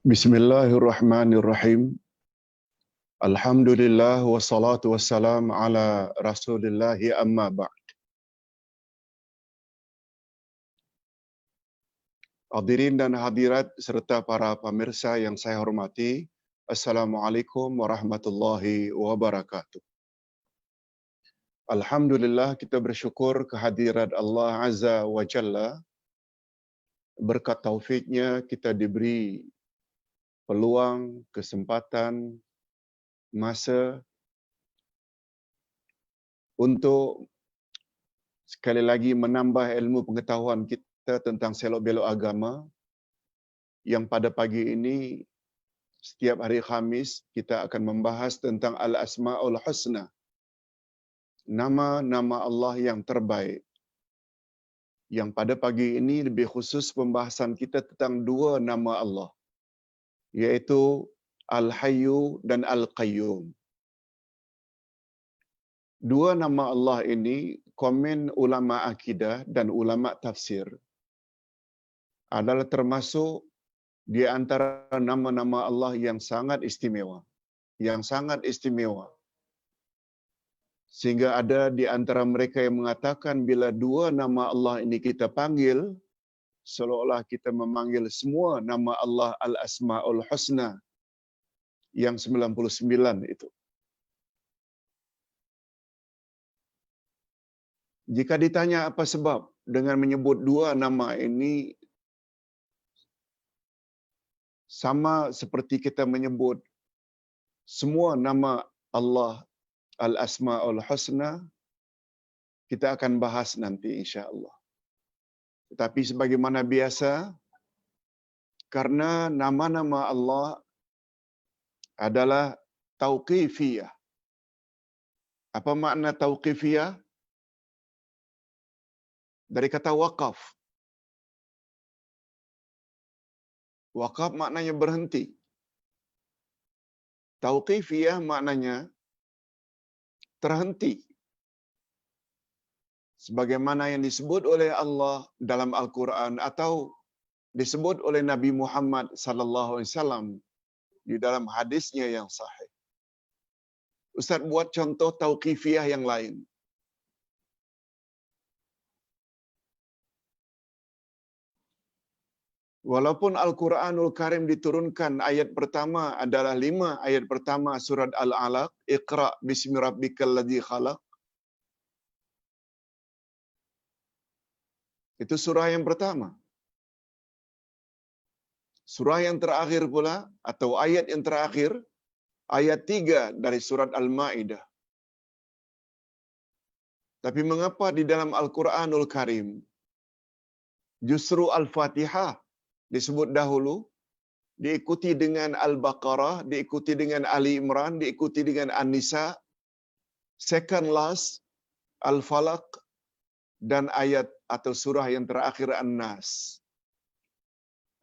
Bismillahirrahmanirrahim. Alhamdulillah wassalatu wassalam ala Rasulillahi amma ba'd. Hadirin dan hadirat serta para pemirsa yang saya hormati, Assalamualaikum warahmatullahi wabarakatuh. Alhamdulillah kita bersyukur kehadirat Allah Azza wa Jalla. Berkat taufiknya kita diberi peluang, kesempatan, masa untuk sekali lagi menambah ilmu pengetahuan kita tentang selok-belok agama, yang pada pagi ini setiap hari Khamis kita akan membahas tentang Al-Asma'ul Husna, nama-nama Allah yang terbaik. Yang pada pagi ini lebih khusus pembahasan kita tentang dua nama Allah, yaitu Al-Hayyu dan Al-Qayyum. Dua nama Allah ini komen ulama akidah dan ulama tafsir adalah termasuk di antara nama-nama Allah yang sangat istimewa. Yang sangat istimewa. Sehingga ada di antara mereka yang mengatakan bila dua nama Allah ini kita panggil, seolah-olah kita memanggil semua nama Allah Al-Asma'ul Husna yang 99 itu. Jika ditanya apa sebab dengan menyebut dua nama ini, sama seperti kita menyebut semua nama Allah Al-Asma'ul Husna, kita akan bahas nanti insya-Allah. Tetapi sebagaimana biasa, karena nama-nama Allah adalah tauqifiyah. Apa makna tauqifiyah? Dari kata waqaf. Waqaf maknanya berhenti. Tauqifiyah maknanya terhenti. Sebagaimana yang disebut oleh Allah dalam Al-Quran atau disebut oleh Nabi Muhammad sallallahu alaihi wasallam di dalam hadisnya yang sahih. Ustaz buat contoh tauqifiyah yang lain. Walaupun Al-Quranul Karim diturunkan ayat pertama adalah 5 ayat pertama surat Al-Alaq, Iqra bismi rabbikal ladzi khalaq. Itu surah yang pertama. Surah yang terakhir pula atau ayat yang terakhir, ayat 3 dari surat Al-Maidah. Tapi mengapa di dalam Al-Quranul Karim justru Al-Fatihah disebut dahulu, diikuti dengan Al-Baqarah, diikuti dengan Ali Imran, diikuti dengan An-Nisa, second last Al-Falaq, dan ayat atau surah yang terakhir An-Nas.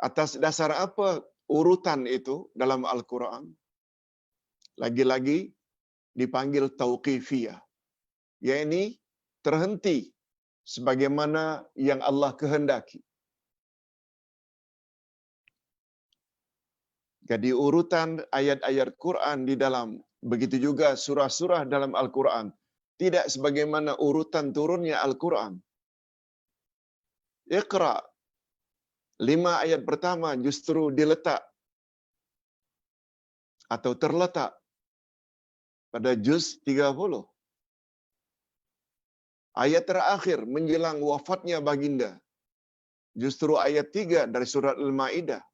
Atas dasar apa urutan itu dalam Al-Quran? Lagi-lagi dipanggil tauqifiyah, yakni terhenti sebagaimana yang Allah kehendaki. Jadi urutan ayat-ayat Quran di dalam, begitu juga surah-surah dalam Al-Quran, tidak sebagaimana urutan turunnya Al-Quran. Iqra, 5 ayat pertama justru diletak atau terletak pada juz 30. Ayat terakhir menjelang wafatnya baginda, justru ayat 3 dari surat Al-Maidah.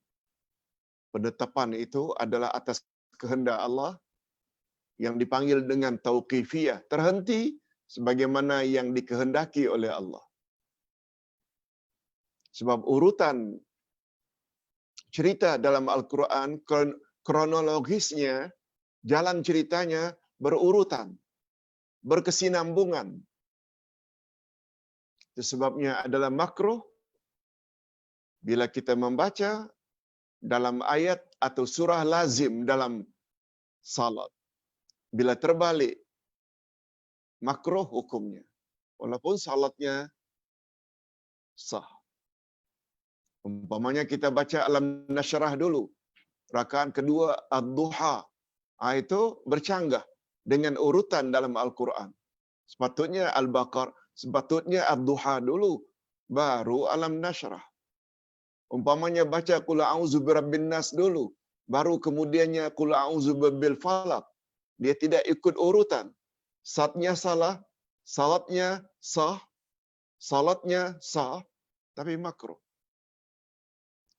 Penetapan itu adalah atas kehendak Allah yang dipanggil dengan tauqifiyah, terhenti sebagaimana yang dikehendaki oleh Allah. Sebab urutan cerita dalam Al-Quran, kronologisnya, jalan ceritanya berurutan, berkesinambungan. Itu sebabnya adalah makruh bila kita membaca dalam ayat atau surah lazim dalam salat. Bila terbalik, makruh hukumnya. Walaupun salatnya sah. Umpamanya kita baca Alam Nashrah dulu, rakaat kedua ad-duha. Itu bercanggah dengan urutan dalam Al-Quran. Sepatutnya sepatutnya ad-duha dulu, baru alam nasyrah. Umpamanya baca qul a'udzu birabbin nas dulu, baru kemudiannya qul a'udzu birabbil falaq. Dia tidak ikut urutan. Satnya salah, salatnya sah, salatnya sah, tapi makruh.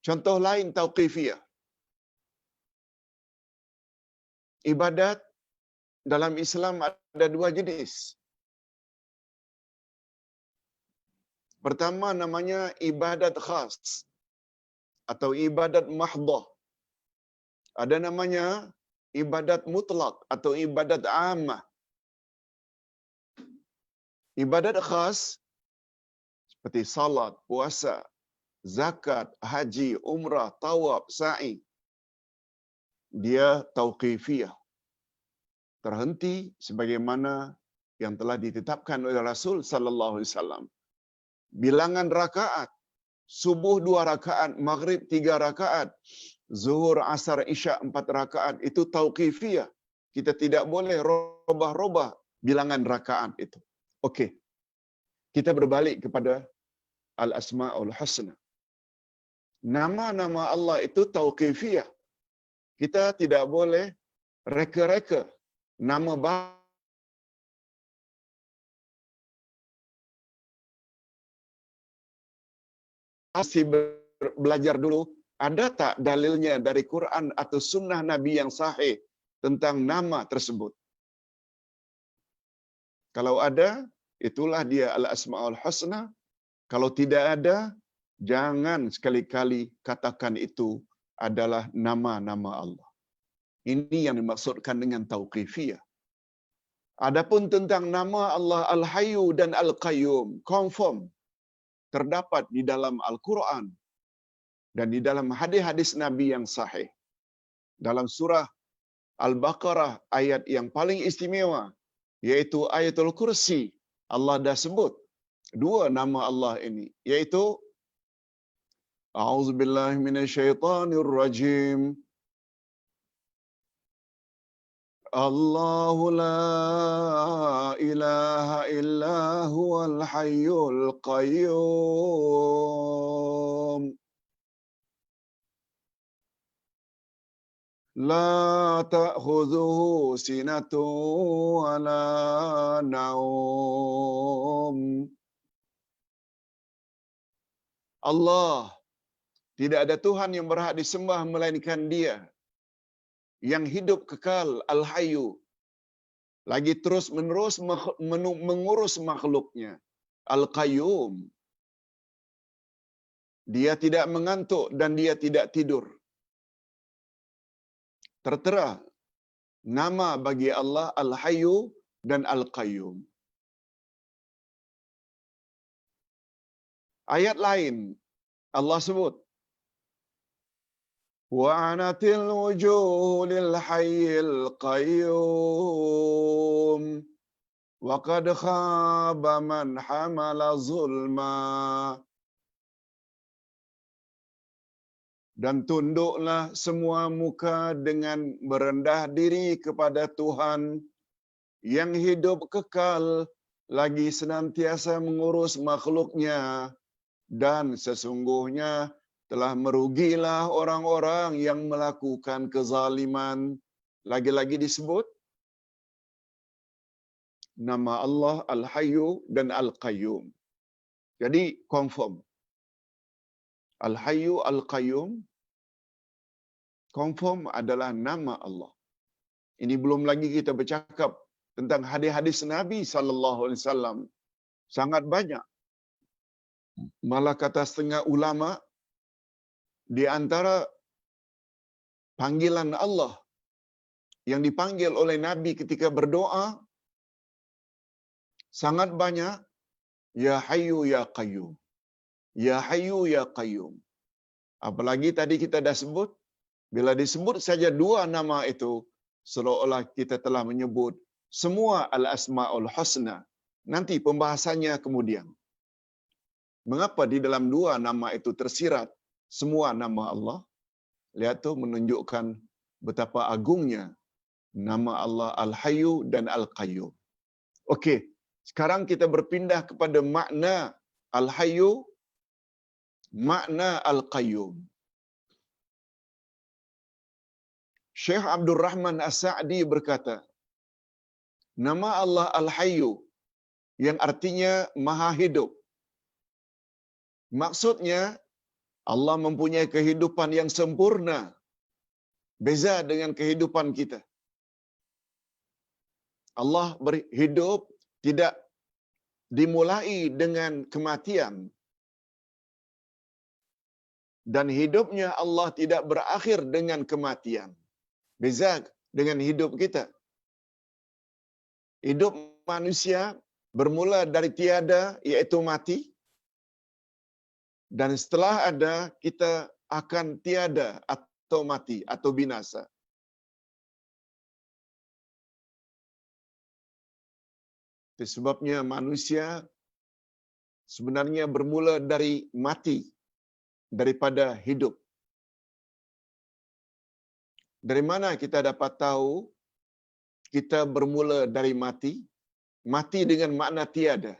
Contoh lain tauqifiyah. Ibadat dalam Islam ada dua jenis. Pertama namanya ibadat khas atau ibadat mahdhah. Ada namanya ibadat mutlak atau ibadat ammah. Ibadat khas seperti salat, puasa, zakat, haji, umrah, tawaf, sa'i. Dia tauqifiyah. Terhenti sebagaimana yang telah ditetapkan oleh Rasul sallallahu alaihi wasallam. Bilangan rakaat, subuh 2 rakaat, maghrib 3 rakaat, zuhur, asar, isya 4 rakaat, itu tauqifiyah. Kita tidak boleh robah-robah bilangan rakaat itu. Okey. Kita berbalik kepada Al-Asma'ul Husna. Nama-nama Allah itu tauqifiyah. Kita tidak boleh reka-reka nama masih belajar dulu, ada tak dalilnya dari Quran atau sunnah Nabi yang sahih tentang nama tersebut? Kalau ada, itulah dia Al-Asma'ul Husna. Kalau tidak ada, jangan sekali-kali katakan itu adalah nama-nama Allah. Ini yang dimaksudkan dengan tauqifiyah. Adapun tentang nama Allah Al-Hayyu dan Al-Qayyum, confirm terdapat di dalam Al-Quran dan di dalam hadis-hadis Nabi yang sahih. Dalam surah Al-Baqarah ayat yang paling istimewa, yaitu ayatul kursi, Allah dah sebut dua nama Allah ini, yaitu A'udzubillahi minasyaitonirrajim. Allahu la ilaha illa huwal hayyul qayyum. La ta'khudhuhu sinatun wa la naum. Allah, tidak ada Tuhan yang berhak disembah melainkan Dia yang hidup kekal, Al-Hayyu, lagi terus menerus mengurus makhluknya, Al-Qayyum. Dia tidak mengantuk dan Dia tidak tidur. Tertera nama bagi Allah Al-Hayyu dan Al-Qayyum. Ayat lain Allah sebut wa'anatil wujuh lil hayyil qayyum wa qad khaba man hamala zulma. Dan tunduklah semua muka dengan merendah diri kepada Tuhan yang hidup kekal lagi senantiasa mengurus makhluknya, dan sesungguhnya telah merugilah orang-orang yang melakukan kezaliman. Lagi-lagi disebut nama Allah Al-Hayyu dan Al-Qayyum. Jadi confirm Al-Hayyu Al-Qayyum confirm adalah nama Allah. Ini belum lagi kita bercakap tentang hadis-hadis Nabi sallallahu alaihi wasallam. Sangat banyak. Malah kata setengah ulama, di antara panggilan Allah yang dipanggil oleh Nabi ketika berdoa sangat banyak, Ya Hayyu Ya Qayyum. Ya Hayyu Ya Qayyum. Apalagi tadi kita dah sebut, bila disebut saja dua nama itu, seolah-olah kita telah menyebut semua Al-Asma'ul Husna. Nanti pembahasannya kemudian. Mengapa di dalam dua nama itu tersirat semua nama Allah? Lihat tu menunjukkan betapa agungnya nama Allah Al-Hayyu dan Al-Qayyum. Okey, sekarang kita berpindah kepada makna Al-Hayyu, makna Al-Qayyum. Syekh Abdul Rahman As-Sa'di berkata, nama Allah Al-Hayyu yang artinya Maha Hidup. Maksudnya Allah mempunyai kehidupan yang sempurna, beza dengan kehidupan kita. Allah berhidup tidak dimulai dengan kematian, dan hidupnya Allah tidak berakhir dengan kematian. Beza dengan hidup kita. Hidup manusia bermula dari tiada, iaitu mati, dan setelah ada kita akan tiada atau mati atau binasa. Itu sebabnya manusia sebenarnya bermula dari mati daripada hidup. Dari mana kita dapat tahu kita bermula dari mati? Mati dengan makna tiada.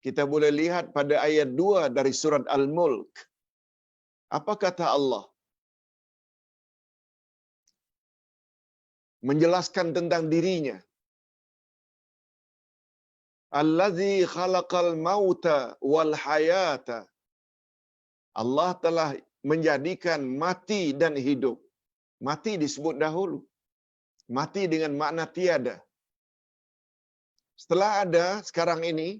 Kita boleh lihat pada ayat 2 dari surat Al-Mulk. Apa kata Allah? Menjelaskan tentang dirinya. Allazi khalaqal mauta wal hayata. Allah telah menjadikan mati dan hidup. Mati disebut dahulu. Mati dengan makna tiada. Setelah ada sekarang ini,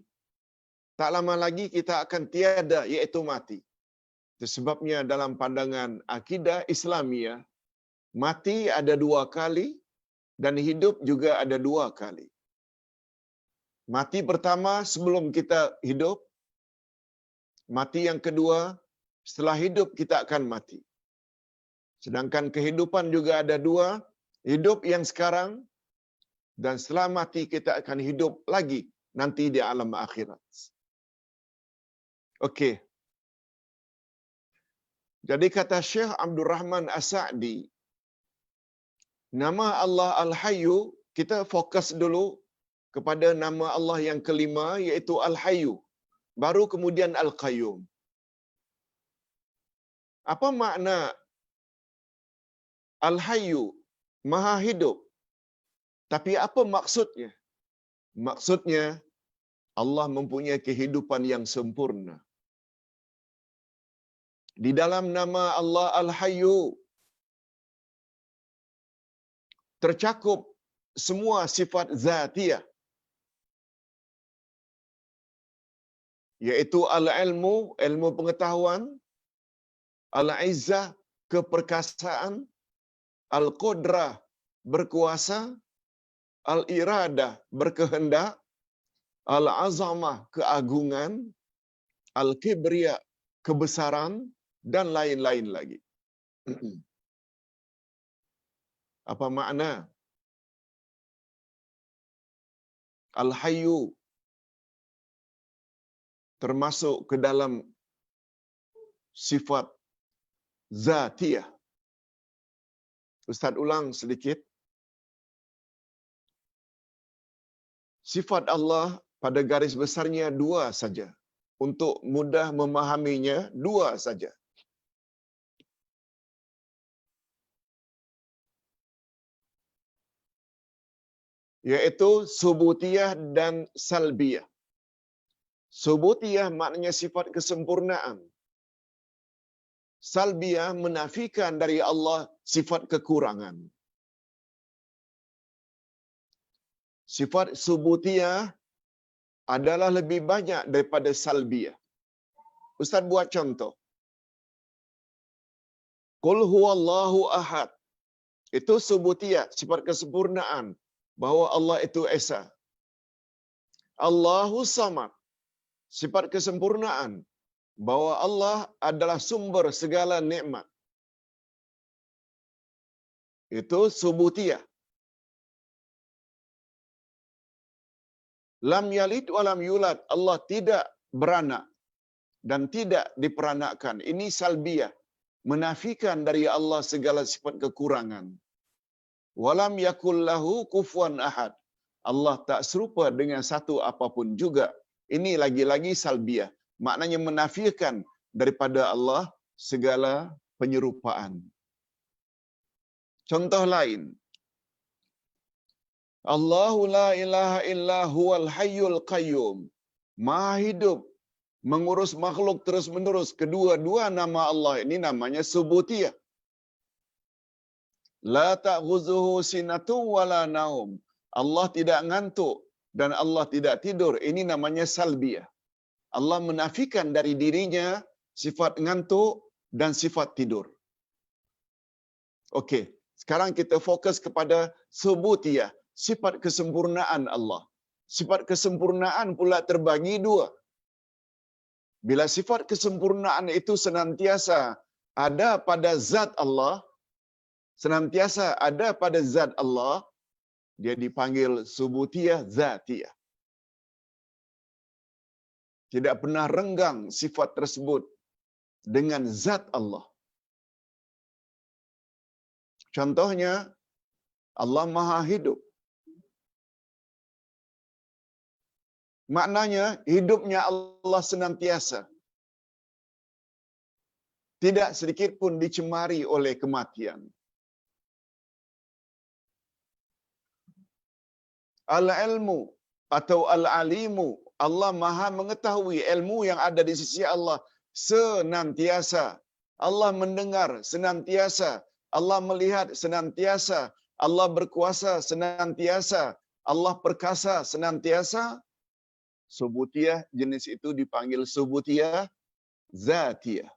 tak lama lagi kita akan tiada, iaitu mati. Itu sebabnya dalam pandangan akidah Islamiyah, mati ada 2 kali dan hidup juga ada 2 kali. Mati pertama sebelum kita hidup, mati yang kedua setelah hidup kita akan mati. Sedangkan kehidupan juga ada 2, hidup yang sekarang dan setelah mati kita akan hidup lagi nanti di alam akhirat. Okey. Jadi kata Syekh Abdul Rahman As-Sa'di, nama Allah Al-Hayyu, kita fokus dulu kepada nama Allah yang kelima, iaitu Al-Hayyu. Baru kemudian Al-Qayyum. Apa makna Al-Hayyu? Maha hidup. Tapi apa maksudnya? Maksudnya, Allah mempunyai kehidupan yang sempurna. Di dalam nama Allah Al-Hayyu tercakup semua sifat zatiyah, iaitu al-ilmu, ilmu pengetahuan, al-izzah, keperkasaan, al-qudrah, berkuasa, al-iradah, berkehendak, al-azamah, keagungan, al-kibriya, kebesaran, dan lain-lain lagi. Apa makna Al-Hayyu termasuk ke dalam sifat zatiyah? Ustaz ulang sedikit. Sifat Allah pada garis besarnya 2 saja. Untuk mudah memahaminya, 2 saja. Yaitu subutiyah dan salbiyah. Subutiyah maknanya sifat kesempurnaan. Salbiyah menafikan dari Allah sifat kekurangan. Sifat subutiyah adalah lebih banyak daripada salbiyah. Ustaz buat contoh. Qul huwallahu ahad. Itu subutiyah, sifat kesempurnaan, bahawa Allah itu esa. Allahu samad, sifat kesempurnaan, bahawa Allah adalah sumber segala nikmat. Itu subutiyah. Lam yalid wa lam yulad, Allah tidak beranak dan tidak diperanakkan. Ini salbiyah, menafikan dari Allah segala sifat kekurangan. Walam yakul lahu kufuwan ahad. Allah tak serupa dengan satu apapun juga. Ini lagi-lagi salbiah. Maknanya menafikan daripada Allah segala penyerupaan. Contoh lain. Allahu la ilaha illa huwal hayyul qayyum. Maha hidup, mengurus makhluk terus-menerus. Kedua-dua nama Allah ini namanya subutiyah. La ta'khuzuhu sinatun wala naum. Allah tidak ngantuk dan Allah tidak tidur. Ini namanya salbiyah. Allah menafikan dari dirinya sifat ngantuk dan sifat tidur. Okey, sekarang kita fokus kepada subutiyah, sifat kesempurnaan Allah. Sifat kesempurnaan pula terbagi dua. Bila sifat kesempurnaan itu senantiasa ada pada zat Allah, senantiasa ada pada zat Allah, dia dipanggil subutiyah zatiyah. Tidak pernah renggang sifat tersebut dengan zat Allah. Contohnya, Allah Maha Hidup. Maknanya, hidupnya Allah senantiasa. Tidak sedikit pun dicemari oleh kematian. Al-ilmu atau al-alimu, Allah Maha mengetahui ilmu yang ada di sisi Allah senantiasa. Allah mendengar senantiasa. Allah melihat senantiasa. Allah berkuasa senantiasa. Allah perkasa senantiasa. Subutiyah jenis itu dipanggil subutiyah zatiyah.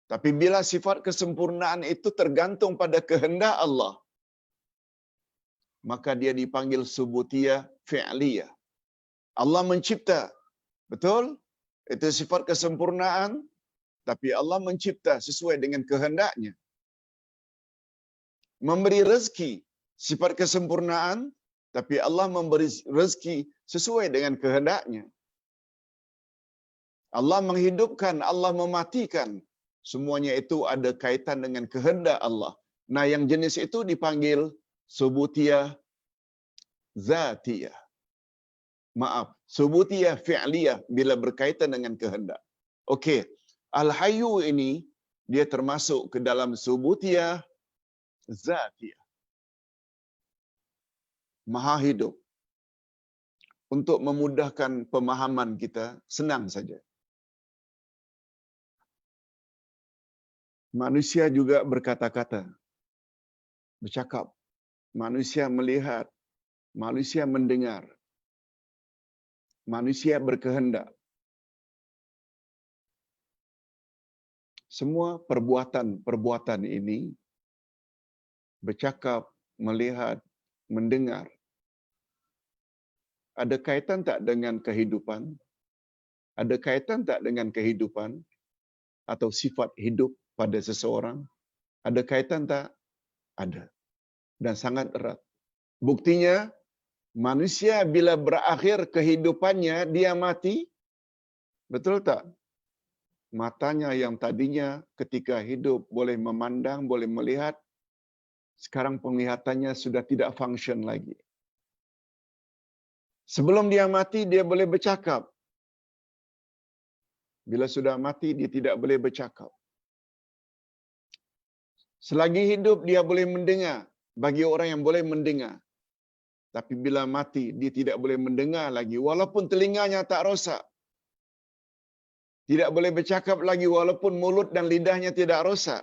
Tapi bila sifat kesempurnaan itu tergantung pada kehendak Allah, maka dia dipanggil subutiyah fi'liyah. Allah mencipta, betul? Itu sifat kesempurnaan, tapi Allah mencipta sesuai dengan kehendaknya. Memberi rezeki, sifat kesempurnaan, tapi Allah memberi rezeki sesuai dengan kehendaknya. Allah menghidupkan, Allah mematikan. Semuanya itu ada kaitan dengan kehendak Allah. Nah, yang jenis itu dipanggil subutiyah zatiyah. Maaf, subutiyah fi'liyah bila berkaitan dengan kehendak. Okey, Al-Hayyu ini dia termasuk ke dalam subutiyah zatiyah. Maha hidup. Untuk memudahkan pemahaman kita, senang saja. Manusia juga berkata-kata, bercakap. Manusia melihat, manusia mendengar. Manusia berkehendak. Semua perbuatan-perbuatan ini, bercakap, melihat, mendengar, ada kaitan tak dengan kehidupan? Ada kaitan tak dengan kehidupan atau sifat hidup pada seseorang? Ada kaitan tak? Ada. Dan sangat erat. Buktinya, manusia bila berakhir kehidupannya, dia mati. Betul tak? Matanya yang tadinya ketika hidup boleh memandang, boleh melihat, sekarang penglihatannya sudah tidak function lagi. Sebelum dia mati, dia boleh bercakap. Bila sudah mati, dia tidak boleh bercakap. Selagi hidup, dia boleh mendengar. Bagi orang yang boleh mendengar. Tapi bila mati, dia tidak boleh mendengar lagi. Walaupun telinganya tak rosak. Tidak boleh bercakap lagi walaupun mulut dan lidahnya tidak rosak.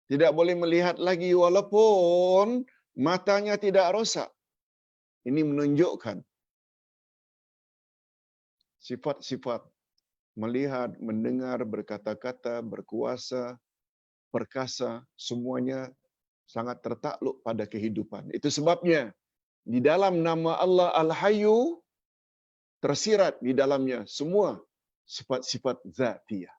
Tidak boleh melihat lagi walaupun matanya tidak rosak. Ini menunjukkan sifat-sifat melihat, mendengar, berkata-kata, berkuasa, perkasa, semuanya sangat tertakluk pada kehidupan. Itu sebabnya di dalam nama Allah Al-Hayyu tersirat di dalamnya semua sifat-sifat zatiyah.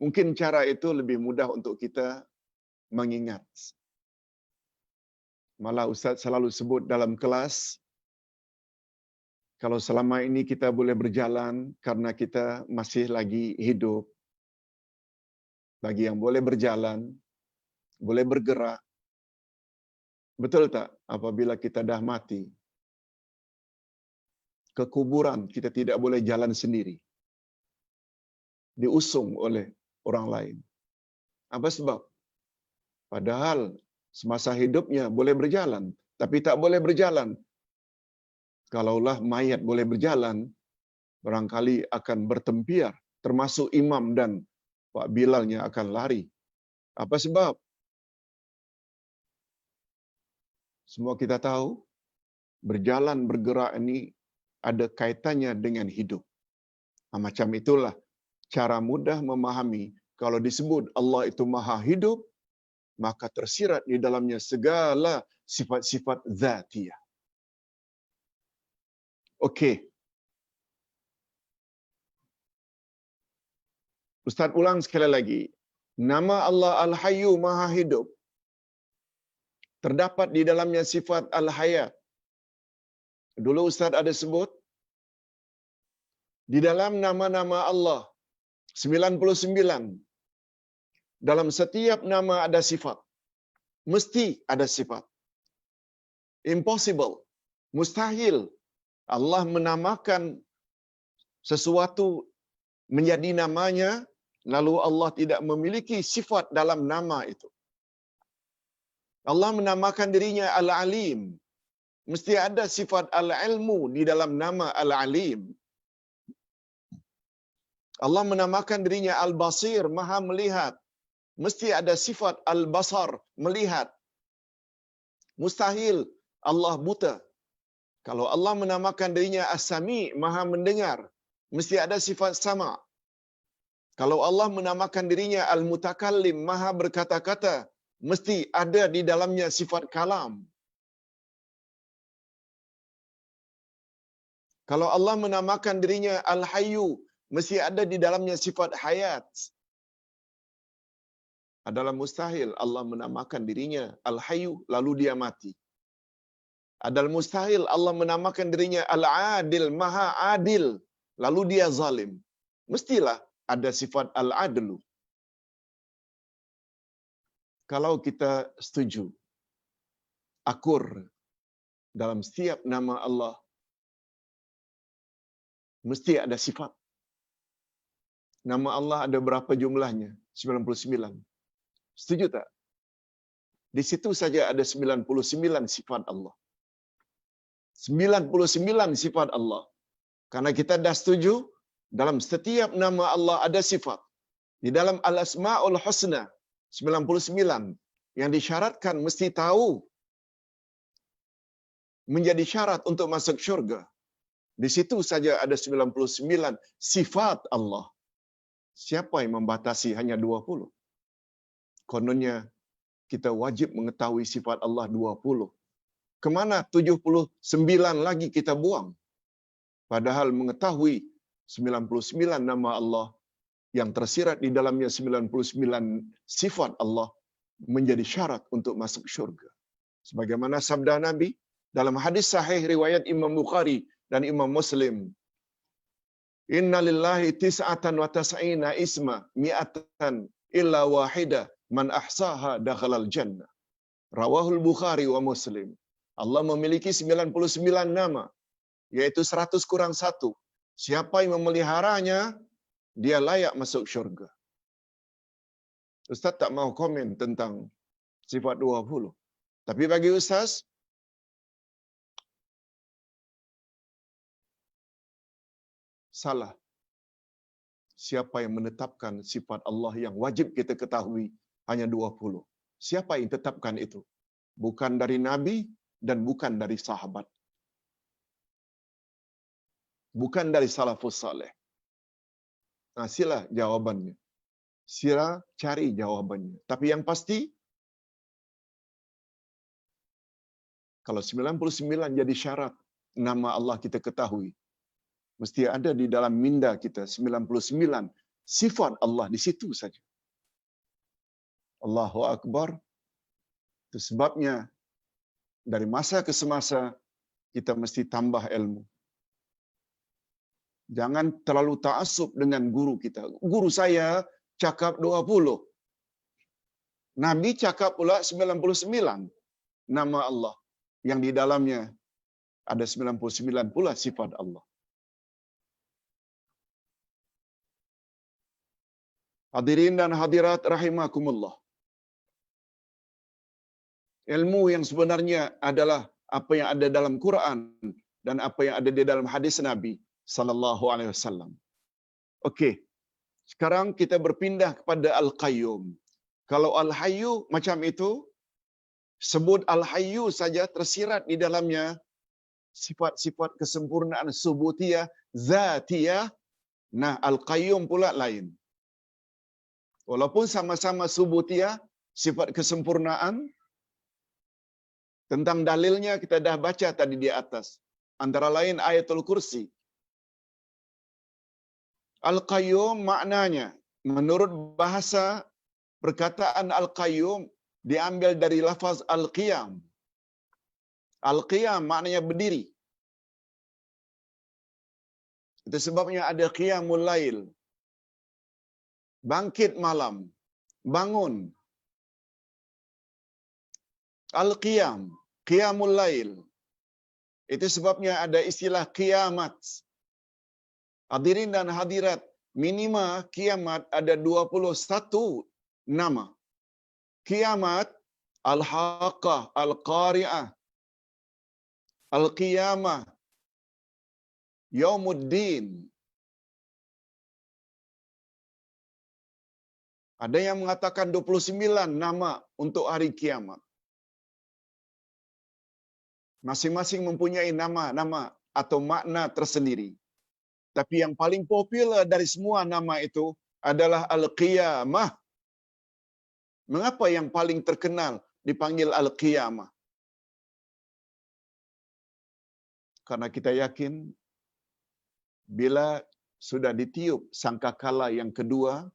Mungkin cara itu lebih mudah untuk kita mengingat. Malah Ustaz selalu sebut dalam kelas, Kalau selama ini kita boleh berjalan karena kita masih lagi hidup, bagi yang boleh berjalan, boleh bergerak, betul tak apabila kita dah mati, ke kuburan kita tidak boleh jalan sendiri, diusung oleh orang lain. Apa sebab? Padahal semasa hidupnya boleh berjalan, tapi tak boleh berjalan. Kalaulah mayat boleh berjalan, barangkali akan bertempiar, termasuk imam dan Pak Bilalnya akan lari. Apa sebab? Semua kita tahu, berjalan bergerak ini ada kaitannya dengan hidup. Macam itulah cara mudah memahami kalau disebut Allah itu maha hidup, maka tersirat di dalamnya segala sifat-sifat zatiyah. Okey. Ustaz ulang sekali lagi. Nama Allah Al-Hayyu Maha Hidup terdapat di dalamnya sifat Al-Hayat. Dulu Ustaz ada sebut di dalam nama-nama Allah 99. Dalam setiap nama ada sifat. Mesti ada sifat. Impossible. Mustahil Allah menamakan sesuatu menjadi namanya, lalu Allah tidak memiliki sifat dalam nama itu. Allah menamakan dirinya Al-Alim. Mesti ada sifat Al-Ilmu di dalam nama Al-Alim. Allah menamakan dirinya Al-Basir, Maha Melihat. Mesti ada sifat Al-Basar, melihat. Mustahil Allah buta. Kalau Allah menamakan dirinya As-Sami, Maha Mendengar, mesti ada sifat sama. Kalau Allah menamakan dirinya Al-Mutakallim, Maha Berkata-kata, mesti ada di dalamnya sifat kalam. Kalau Allah menamakan dirinya Al-Hayyu, mesti ada di dalamnya sifat hayat. Adalah mustahil Allah menamakan dirinya Al-Hayyu lalu dia mati. Adalah mustahil Allah menamakan dirinya Al-Adil, Maha Adil, lalu dia zalim. Mestilah ada sifat Al-Adlu. Kalau kita setuju, akur dalam setiap nama Allah, mesti ada sifat. Nama Allah ada berapa jumlahnya? 99. Setuju tak? Di situ saja ada 99 sifat Allah. 99 sifat Allah. Karena kita dah setuju, dalam setiap nama Allah ada sifat. Di dalam Al-Asma'ul Husna, 99. Yang disyaratkan mesti tahu. Menjadi syarat untuk masuk syurga. Di situ saja ada 99 sifat Allah. Siapa yang membatasi hanya 20? Kononnya kita wajib mengetahui sifat Allah 20. Kemana 79 lagi kita buang? Padahal mengetahui 99 nama Allah yang tersirat di dalamnya 99 sifat Allah menjadi syarat untuk masuk syurga. Sebagaimana sabda Nabi dalam hadis sahih riwayat Imam Bukhari dan Imam Muslim. Inna lillahi tis'atan wa tas'ina isma mi'atan illa wahidah man ahsaha dakhalal jannah. Rawahul Bukhari wa Muslim. Allah memiliki 99 nama, yaitu 100 kurang 1. Siapa yang memeliharanya, dia layak masuk syurga. Ustaz tak mau komen tentang sifat 20. Tapi bagi Ustaz, salah. Siapa yang menetapkan sifat Allah yang wajib kita ketahui hanya 20? Siapa yang tetapkan itu? Bukan dari Nabi dan bukan dari sahabat. Bukan dari salafus saleh. Nah, sila jawabannya. Sila cari jawabannya. Tapi yang pasti, kalau 99 jadi syarat nama Allah kita ketahui, mesti ada di dalam minda kita 99 sifat Allah di situ saja. Allahu Akbar. Itu sebabnya dari masa ke semasa kita mesti tambah ilmu. Jangan terlalu ta'assub dengan guru kita. Guru saya cakap 20. Nabi cakap pula 99 nama Allah. Yang di dalamnya ada 99 pula sifat Allah. Hadirin dan hadirat rahimakumullah. Ilmu yang sebenarnya adalah apa yang ada dalam Quran dan apa yang ada di dalam hadis Nabi sallallahu alaihi wasallam. Okey. Sekarang kita berpindah kepada Al-Qayyum. Kalau Al-Hayyu macam itu, sebut Al-Hayyu saja tersirat di dalamnya sifat-sifat kesempurnaan subutiyah, zatiyah. Nah, Al-Qayyum pula lain. Walaupun sama-sama subutiyah, sifat kesempurnaan, tentang dalilnya kita dah baca tadi di atas. Antara lain Ayatul Kursi. Al-Qayyum maknanya, menurut bahasa perkataan Al-Qayyum, diambil dari lafaz Al-Qiyam. Al-Qiyam maknanya berdiri. Itu sebabnya ada Qiyamul Lail. Bangkit malam. Bangun. Al-Qiyam. Qiyamul Lail. Itu sebabnya ada istilah kiamat. Hadirin dan hadirat, minima kiamat ada 21 nama. Kiamat, Al-Haqqah, Al-Qari'ah, Al-Qiyamah, Yaumuddin. Ada yang mengatakan 29 nama untuk hari kiamat. Masing-masing mempunyai nama-nama atau makna tersendiri. Tapi yang paling popular dari semua nama itu adalah Al-Qiyamah. Mengapa yang paling terkenal dipanggil Al-Qiyamah? Karena kita yakin bila sudah ditiup sangkakala yang kedua,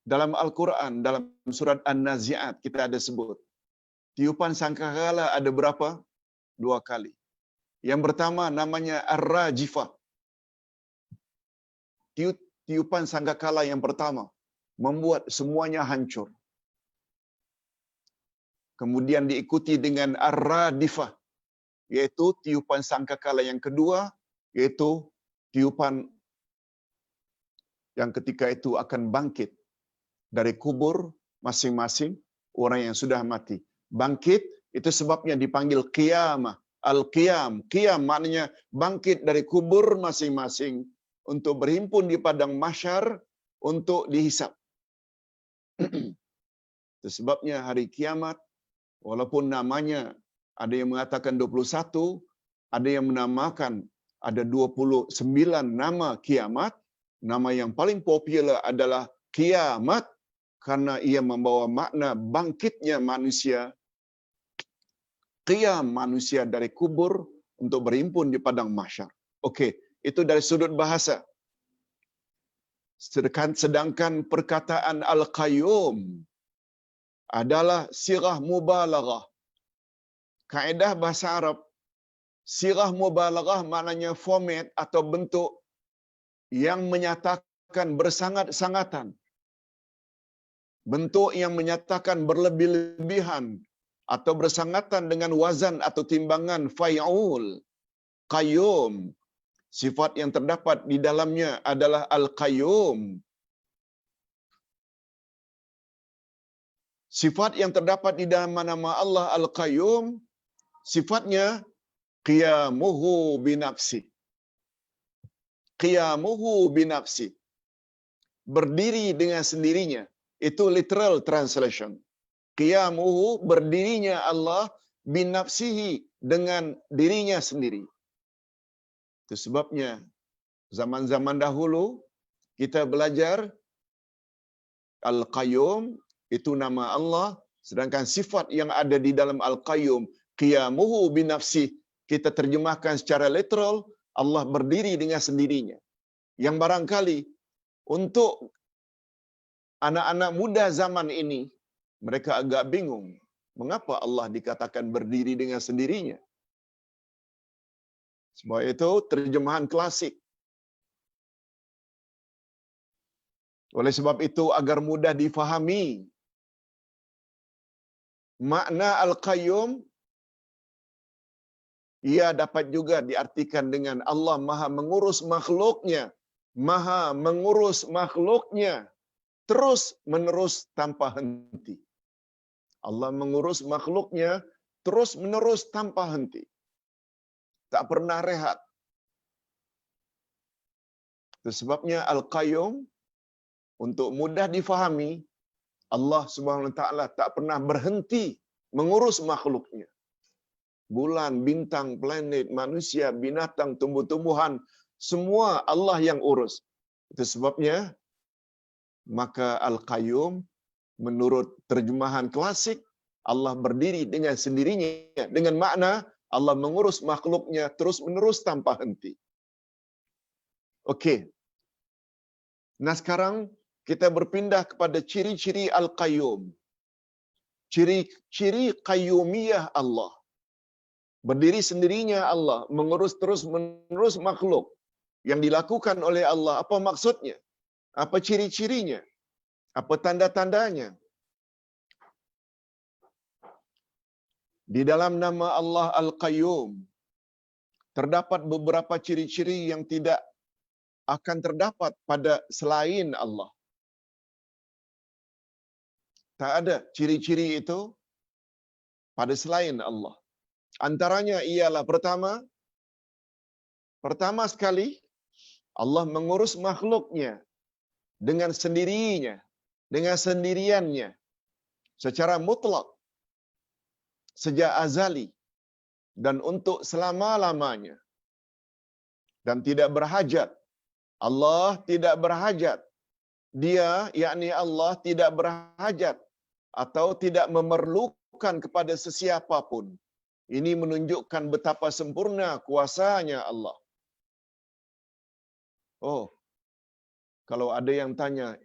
dalam Al-Quran, dalam surat An-Nazi'at kita ada sebut. Tiupan sangkakala ada berapa? 2 kali. Yang pertama namanya Ar-Rajifah. Tiupan sangkakala yang pertama membuat semuanya hancur. Kemudian diikuti dengan Ar-Radifah, yaitu tiupan sangkakala yang kedua, yaitu tiupan yang ketika itu akan bangkit dari kubur masing-masing orang yang sudah mati. Bangkit, itu sebabnya dipanggil qiyamah. Al-qiyam. Qiyam maknanya bangkit dari kubur masing-masing untuk berhimpun di padang mahsyar untuk dihisap. Itu sebabnya hari kiamat, walaupun namanya ada yang mengatakan 21, ada yang menamakan ada 29 nama kiamat, nama yang paling popular adalah kiamat karena ia membawa makna bangkitnya manusia, qiyam manusia dari kubur untuk berhimpun di padang mahsyar. Okey, itu dari sudut bahasa. Sedangkan perkataan Al-Qayyum adalah sirah mubalaghah. Kaedah bahasa Arab, sirah mubalaghah maknanya format atau bentuk yang menyatakan bersangat-sangatan. Bentuk yang menyatakan berlebih-lebihan atau bersangatan dengan wazan atau timbangan fa'ul. Qayyum. Sifat yang terdapat di dalamnya adalah Al-Qayyum. Sifat yang terdapat di dalam nama Allah Al-Qayyum, sifatnya qiyamuhu binafsi. Qiyamuhu binafsi. Berdiri dengan sendirinya. Itu literal translation. Qiyamuhu, berdirinya Allah, binafsihi, dengan dirinya sendiri. Itu sebabnya zaman-zaman dahulu kita belajar Al-Qayyum itu nama Allah, sedangkan sifat yang ada di dalam Al-Qayyum, qiyamuhu binafsi, kita terjemahkan secara literal, Allah berdiri dengan sendirinya. Yang barangkali untuk anak-anak muda zaman ini, mereka agak bingung, mengapa Allah dikatakan berdiri dengan sendirinya? Sebab itu terjemahan klasik. Oleh sebab itu agar mudah difahami, makna Al-Qayyum ia dapat juga diartikan dengan Allah Maha mengurus makhluknya. Maha mengurus makhluknya terus menerus tanpa henti. Allah mengurus makhluknya terus menerus tanpa henti. Tak pernah rehat. Itu sebabnya Al-Qayyum, untuk mudah difahami, Allah Subhanahu Wa Taala tak pernah berhenti mengurus makhluknya. Bulan, bintang, planet, manusia, binatang, tumbuh-tumbuhan, semua Allah yang urus. Itu sebabnya maka Al-Qayyum menurut terjemahan klasik, Allah berdiri dengan sendirinya dengan makna Allah mengurus makhluknya terus-menerus tanpa henti. Okey. Nah sekarang kita berpindah kepada ciri-ciri Al-Qayyum. Ciri-ciri qayyumiyah Allah. Berdiri sendirinya Allah, mengurus terus-menerus makhluk yang dilakukan oleh Allah. Apa maksudnya? Apa ciri-cirinya? Apa tanda-tandanya? Di dalam nama Allah Al-Qayyum terdapat beberapa ciri-ciri yang tidak akan terdapat pada selain Allah. Tak ada ciri-ciri itu pada selain Allah. Antaranya ialah pertama sekali Allah mengurus makhluknya dengan sendirinya, dengan sendiriannya, secara mutlak, sejak azali dan untuk selama-lamanya. Dan tidak berhajat. Allah tidak berhajat. Dia, yakni Allah, tidak berhajat atau tidak memerlukan kepada sesiapa pun. Ini menunjukkan betapa sempurna kuasanya Allah. Oh, kalau ada yang tanya,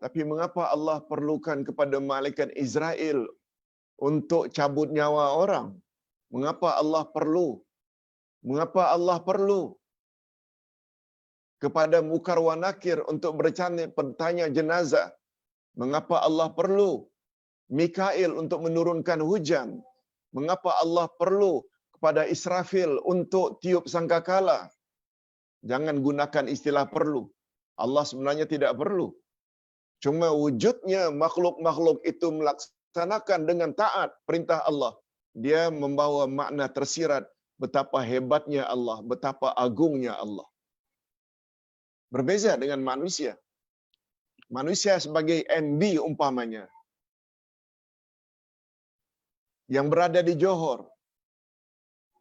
tapi mengapa Allah perlukan kepada malaikat Israel untuk cabut nyawa orang? Mengapa Allah perlu? Mengapa Allah perlu kepada Mukar wa Nakir untuk bertanya jenazah? Mengapa Allah perlu Mikail untuk menurunkan hujan? Mengapa Allah perlu kepada Israfil untuk tiup sangkakala? Jangan gunakan istilah perlu. Allah sebenarnya tidak perlu. Cuma wujudnya makhluk-makhluk itu melaksanakan dengan taat perintah Allah. Dia membawa makna tersirat betapa hebatnya Allah, betapa agungnya Allah. Berbeza dengan manusia. Manusia sebagai MB umpamanya, yang berada di Johor,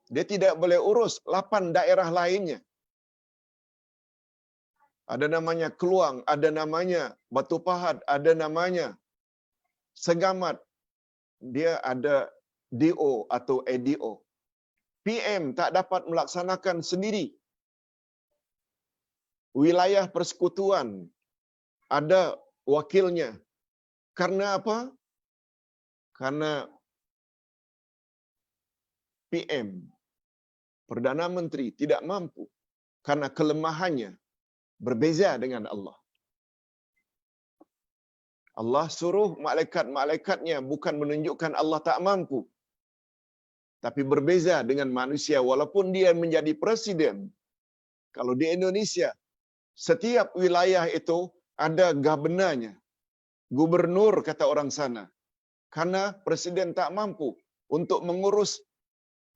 dia tidak boleh urus 8 daerah lainnya. Ada namanya Keluang, ada namanya Batu Pahat, ada namanya Segamat. Dia ada DO atau ADO. PM tak dapat melaksanakan sendiri. Wilayah persekutuan ada wakilnya. Karena apa? Karena PM, Perdana Menteri, tidak mampu. Karena kelemahannya berbeza dengan Allah. Allah suruh malaikat-malaikatnya bukan menunjukkan Allah tak mampu, tapi berbeza dengan manusia walaupun dia menjadi presiden. Kalau di Indonesia, setiap wilayah itu ada gabenanya, gubernur kata orang sana. Karena presiden tak mampu untuk mengurus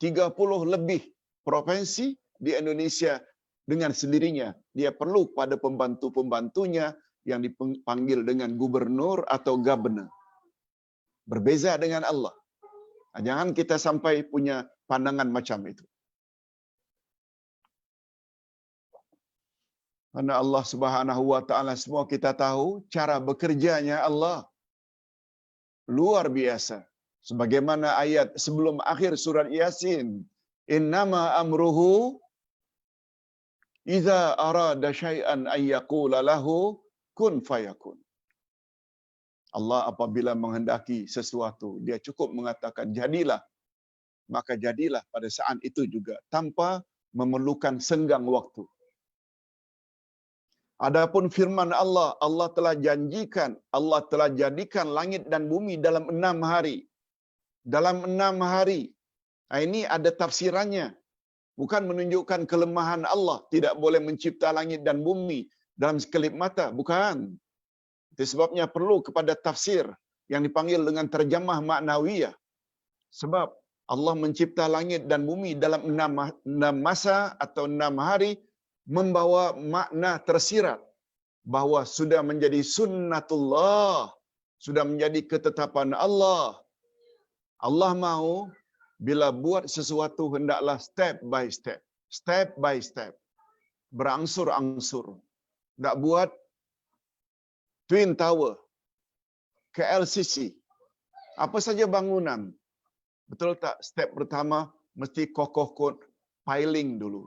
30 lebih provinsi di Indonesia dengan sendirinya. Dia perlu pada pembantu-pembantunya yang dipanggil dengan gubernur atau governor. Berbeza dengan Allah. Jangan kita sampai punya pandangan macam itu. Karena Allah Subhanahu wa taala semua kita tahu cara bekerjanya Allah luar biasa. Sebagaimana ayat sebelum akhir surat Yasin, innama amruhu idza arada syai'an ay yaqula lahu kun fayakun. Allah apabila menghendaki sesuatu, dia cukup mengatakan jadilah, maka jadilah pada saat itu juga tanpa memerlukan senggang waktu. Adapun firman Allah, Allah telah janjikan, Allah telah jadikan langit dan bumi dalam 6 hari. Dalam 6 hari. Ini ada tafsirannya. Bukan menunjukkan kelemahan Allah, tidak boleh mencipta langit dan bumi dalam sekelip mata, bukan. Itu sebabnya perlu kepada tafsir yang dipanggil dengan terjemah maknawiyah. Sebab Allah mencipta langit dan bumi dalam 6 masa atau 6 hari membawa makna tersirat bahawa sudah menjadi sunnatullah, sudah menjadi ketetapan Allah. Allah mahu bila buat sesuatu hendaklah step by step, berangsur-angsur. Tak buat Twin Tower, KLCC, apa saja bangunan. Betul tak? Step pertama mesti kokoh kot piling dulu.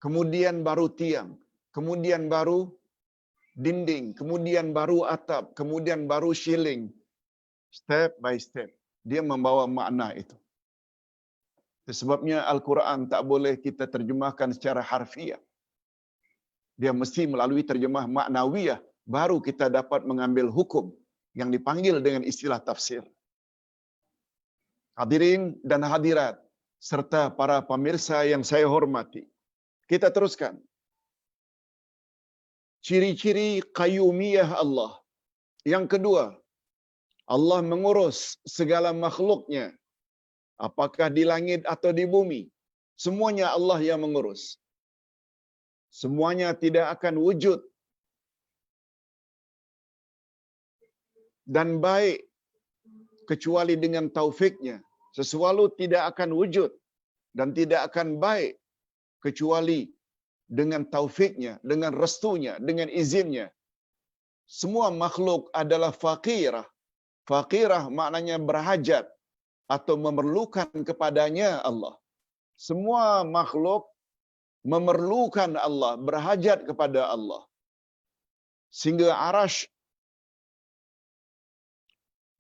Kemudian baru tiang, kemudian baru dinding, kemudian baru atap, kemudian baru shieling. Step by step. Dia membawa makna itu. Sebabnya Al-Quran tak boleh kita terjemahkan secara harfiah. Dia mesti melalui terjemah maknawiyah, baru kita dapat mengambil hukum yang dipanggil dengan istilah tafsir. Hadirin dan hadirat, serta para pemirsa yang saya hormati. Kita teruskan. Ciri-ciri qayyumiyah Allah. Yang kedua, Allah mengurus segala makhluknya. Apakah di langit atau di bumi. Semuanya Allah yang mengurus. Semuanya tidak akan wujud dan baik kecuali dengan taufiknya. Sesuatu tidak akan wujud dan tidak akan baik kecuali dengan taufiknya, dengan restunya, dengan izinnya. Semua makhluk adalah faqirah. Faqirah maknanya berhajat atau memerlukan kepadanya Allah. Semua makhluk memerlukan Allah, berhajat kepada Allah. Sehingga arash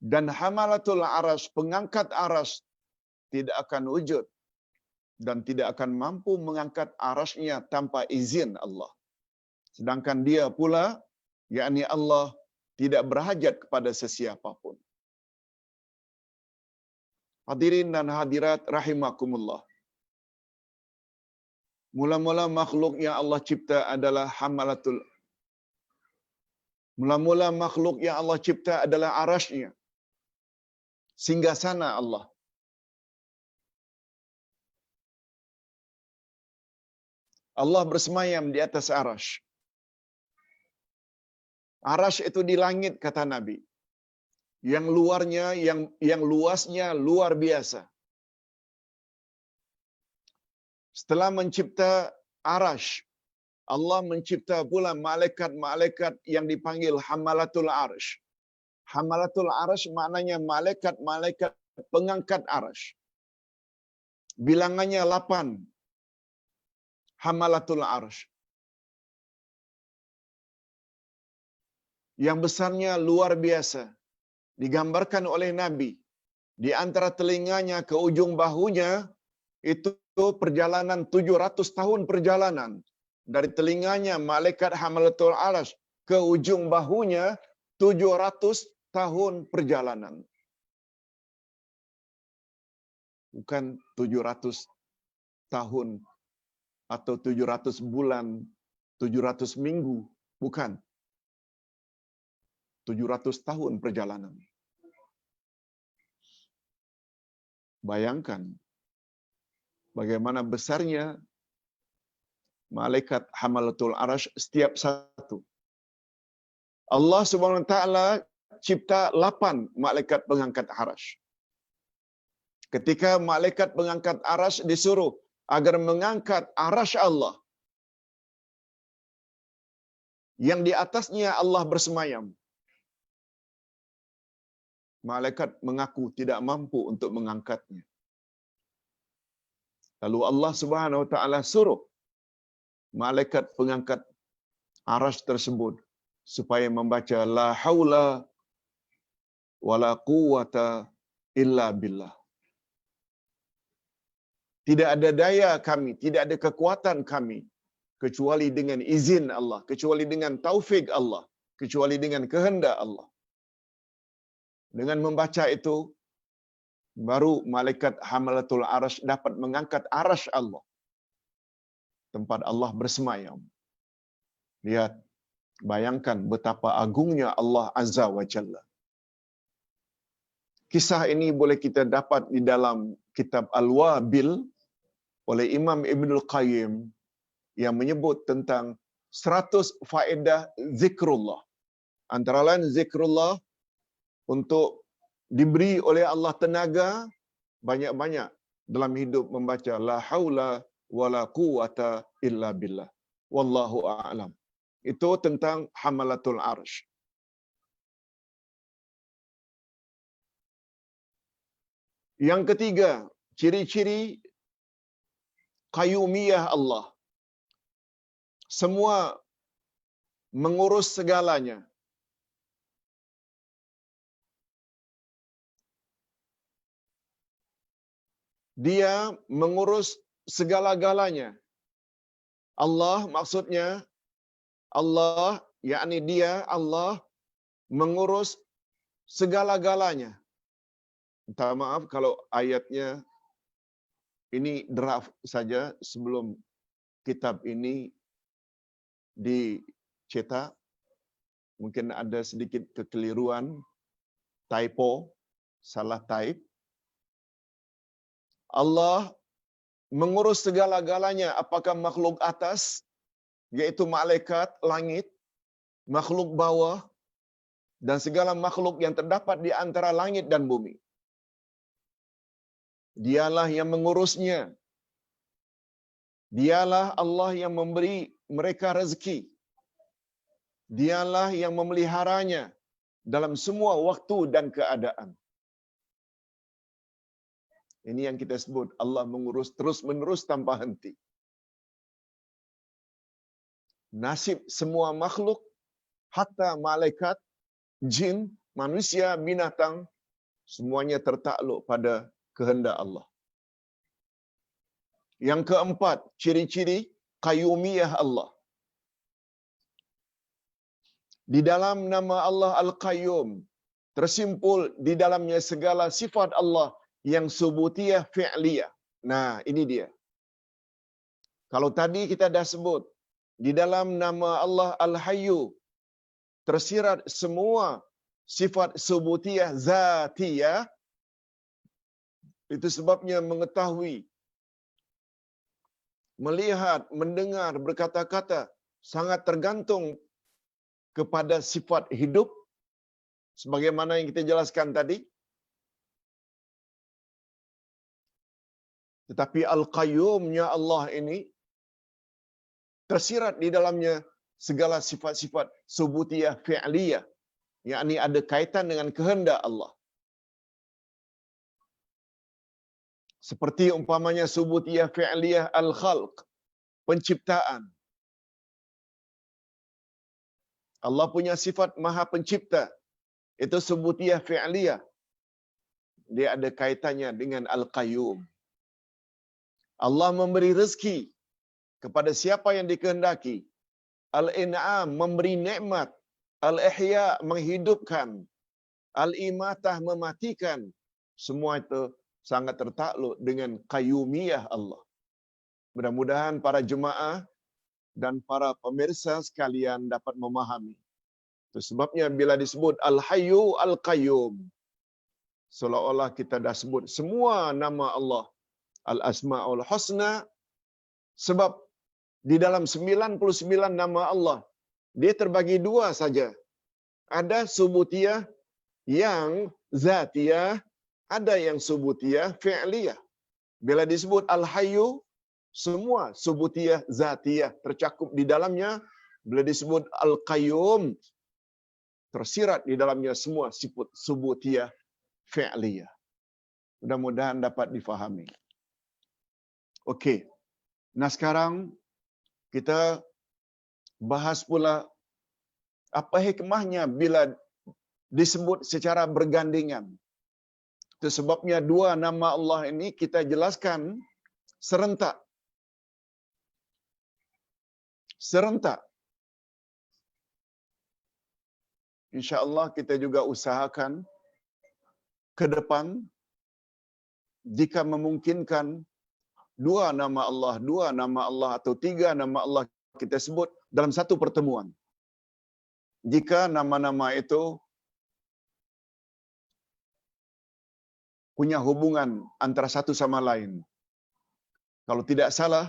dan hamalatul arash, pengangkat arash, tidak akan wujud dan tidak akan mampu mengangkat arashnya tanpa izin Allah. Sedangkan dia pula, yakni Allah, tidak berhajat kepada sesiapa pun. Hadirin dan hadirat rahimakumullah. Mula-mula makhluk yang Allah cipta adalah hamalatul. Mula-mula makhluk yang Allah cipta adalah arashnya. Singgasana Allah. Allah bersemayam di atas arash. Arash itu di langit, kata Nabi. Yang luarnya, yang luasnya luar biasa. Setelah mencipta arash, Allah mencipta pula malaikat-malaikat yang dipanggil hamalatul arash. Hamalatul arash maknanya malaikat-malaikat pengangkat arash. Bilangannya 8. Hamalatul arash. Yang besarnya luar biasa. Digambarkan oleh Nabi. Di antara telinganya ke ujung bahunya, itu perjalanan 700 tahun perjalanan. Dari telinganya malaikat hamalatul arash ke ujung bahunya 700 tahun perjalanan. Bukan 700 tahun atau 700 bulan, 700 minggu, bukan. 700 tahun perjalanan. Bayangkan bagaimana besarnya malaikat hamalatul arash setiap satu. Allah Subhanahu wa taala cipta 8 malaikat pengangkat arash. Ketika malaikat pengangkat arash disuruh agar mengangkat arash Allah, yang di atasnya Allah bersemayam, malaikat mengaku tidak mampu untuk mengangkatnya. Lalu Allah Subhanahu wa taala suruh malaikat pengangkat arash tersebut supaya membaca la haula wala quwata illa billah. Tidak ada daya kami, tidak ada kekuatan kami kecuali dengan izin Allah, kecuali dengan taufik Allah, kecuali dengan kehendak Allah. Dengan membaca itu, baru malaikat hamalatul arash dapat mengangkat arash Allah, tempat Allah bersemayam. Lihat, bayangkan betapa agungnya Allah Azza wa Jalla. Kisah ini boleh kita dapat di dalam kitab Al-Wabil oleh Imam Ibnul Qayyim yang menyebut tentang 100 faedah zikrullah. Antara lain zikrullah untuk diberi oleh Allah tenaga banyak-banyak dalam hidup membaca la haula wala quwata illa billah. Wallahu a'lam. Itu tentang hamalatul arsh. Yang ketiga, ciri-ciri qayyumiyah Allah. Semua mengurus segalanya. Dia mengurus segala-galanya. Allah maksudnya, Allah, yakni dia, Allah mengurus segala-galanya. Minta maaf kalau ayatnya ini draft saja sebelum kitab ini dicetak. Mungkin ada sedikit kekeliruan, typo, salah type. Allah mengurus segala-galanya, apakah makhluk atas, yaitu malaikat, langit, makhluk bawah, dan segala makhluk yang terdapat di antara langit dan bumi. Dialah yang mengurusnya. Dialah Allah yang memberi mereka rezeki. Dialah yang memeliharanya dalam semua waktu dan keadaan. Ini yang kita sebut Allah mengurus terus-menerus tanpa henti. Nasib semua makhluk, hatta malaikat, jin, manusia, binatang, semuanya tertakluk pada kehendak Allah. Yang keempat, ciri-ciri qayyumiyah Allah. Di dalam nama Allah Al-Qayyum, tersimpul di dalamnya segala sifat Allah yang subutiyah fi'liyah. Nah, ini dia. Kalau tadi kita dah sebut, di dalam nama Allah Al-Hayyu, tersirat semua sifat subutiyah zatiyah. Itu sebabnya mengetahui, melihat, mendengar, berkata-kata sangat tergantung kepada sifat hidup sebagaimana yang kita jelaskan tadi. Tetapi Al-Qayyumnya Allah ini tersirat di dalamnya segala sifat-sifat subutiyah fi'liyah, yakni ada kaitan dengan kehendak Allah. Seperti umpamanya subutiyah fi'liyah al-khalq, penciptaan. Allah punya sifat maha pencipta. Itu subutiyah fi'liyah. Dia ada kaitannya dengan Al-Qayyum. Allah memberi rezeki kepada siapa yang dikehendaki. Al-In'am, memberi nikmat. Al-Ihya, menghidupkan. Al-Imatah, mematikan. Semua itu sangat tertakluk dengan qayyumiyah Allah. Mudah-mudahan para jemaah dan para pemirsa sekalian dapat memahami. Itu sebabnya bila disebut Al-Hayyu Al-Qayyum, seolah-olah kita dah sebut semua nama Allah Al-Asma'ul Husna, sebab di dalam 99 nama Allah, dia terbagi dua saja. Ada subutiyah yang zatiyah, ada yang subutiyah fi'liyah. Bila disebut Al-Hayyu, semua subutiyah zatiyah tercakup di dalamnya. Bila disebut Al-Qayyum, tersirat di dalamnya semua sifat subutiyah fi'liyah. Mudah-mudahan dapat difahami. Okey. Nah sekarang kita bahas pula apa hikmahnya bila disebut secara bergandengan. Itu sebabnya dua nama Allah ini kita jelaskan serentak. Serentak. InsyaAllah kita juga usahakan ke depan, jika memungkinkan, dua nama Allah atau tiga nama Allah kita sebut dalam satu pertemuan. Jika nama-nama itu punya hubungan antara satu sama lain. Kalau tidak salah,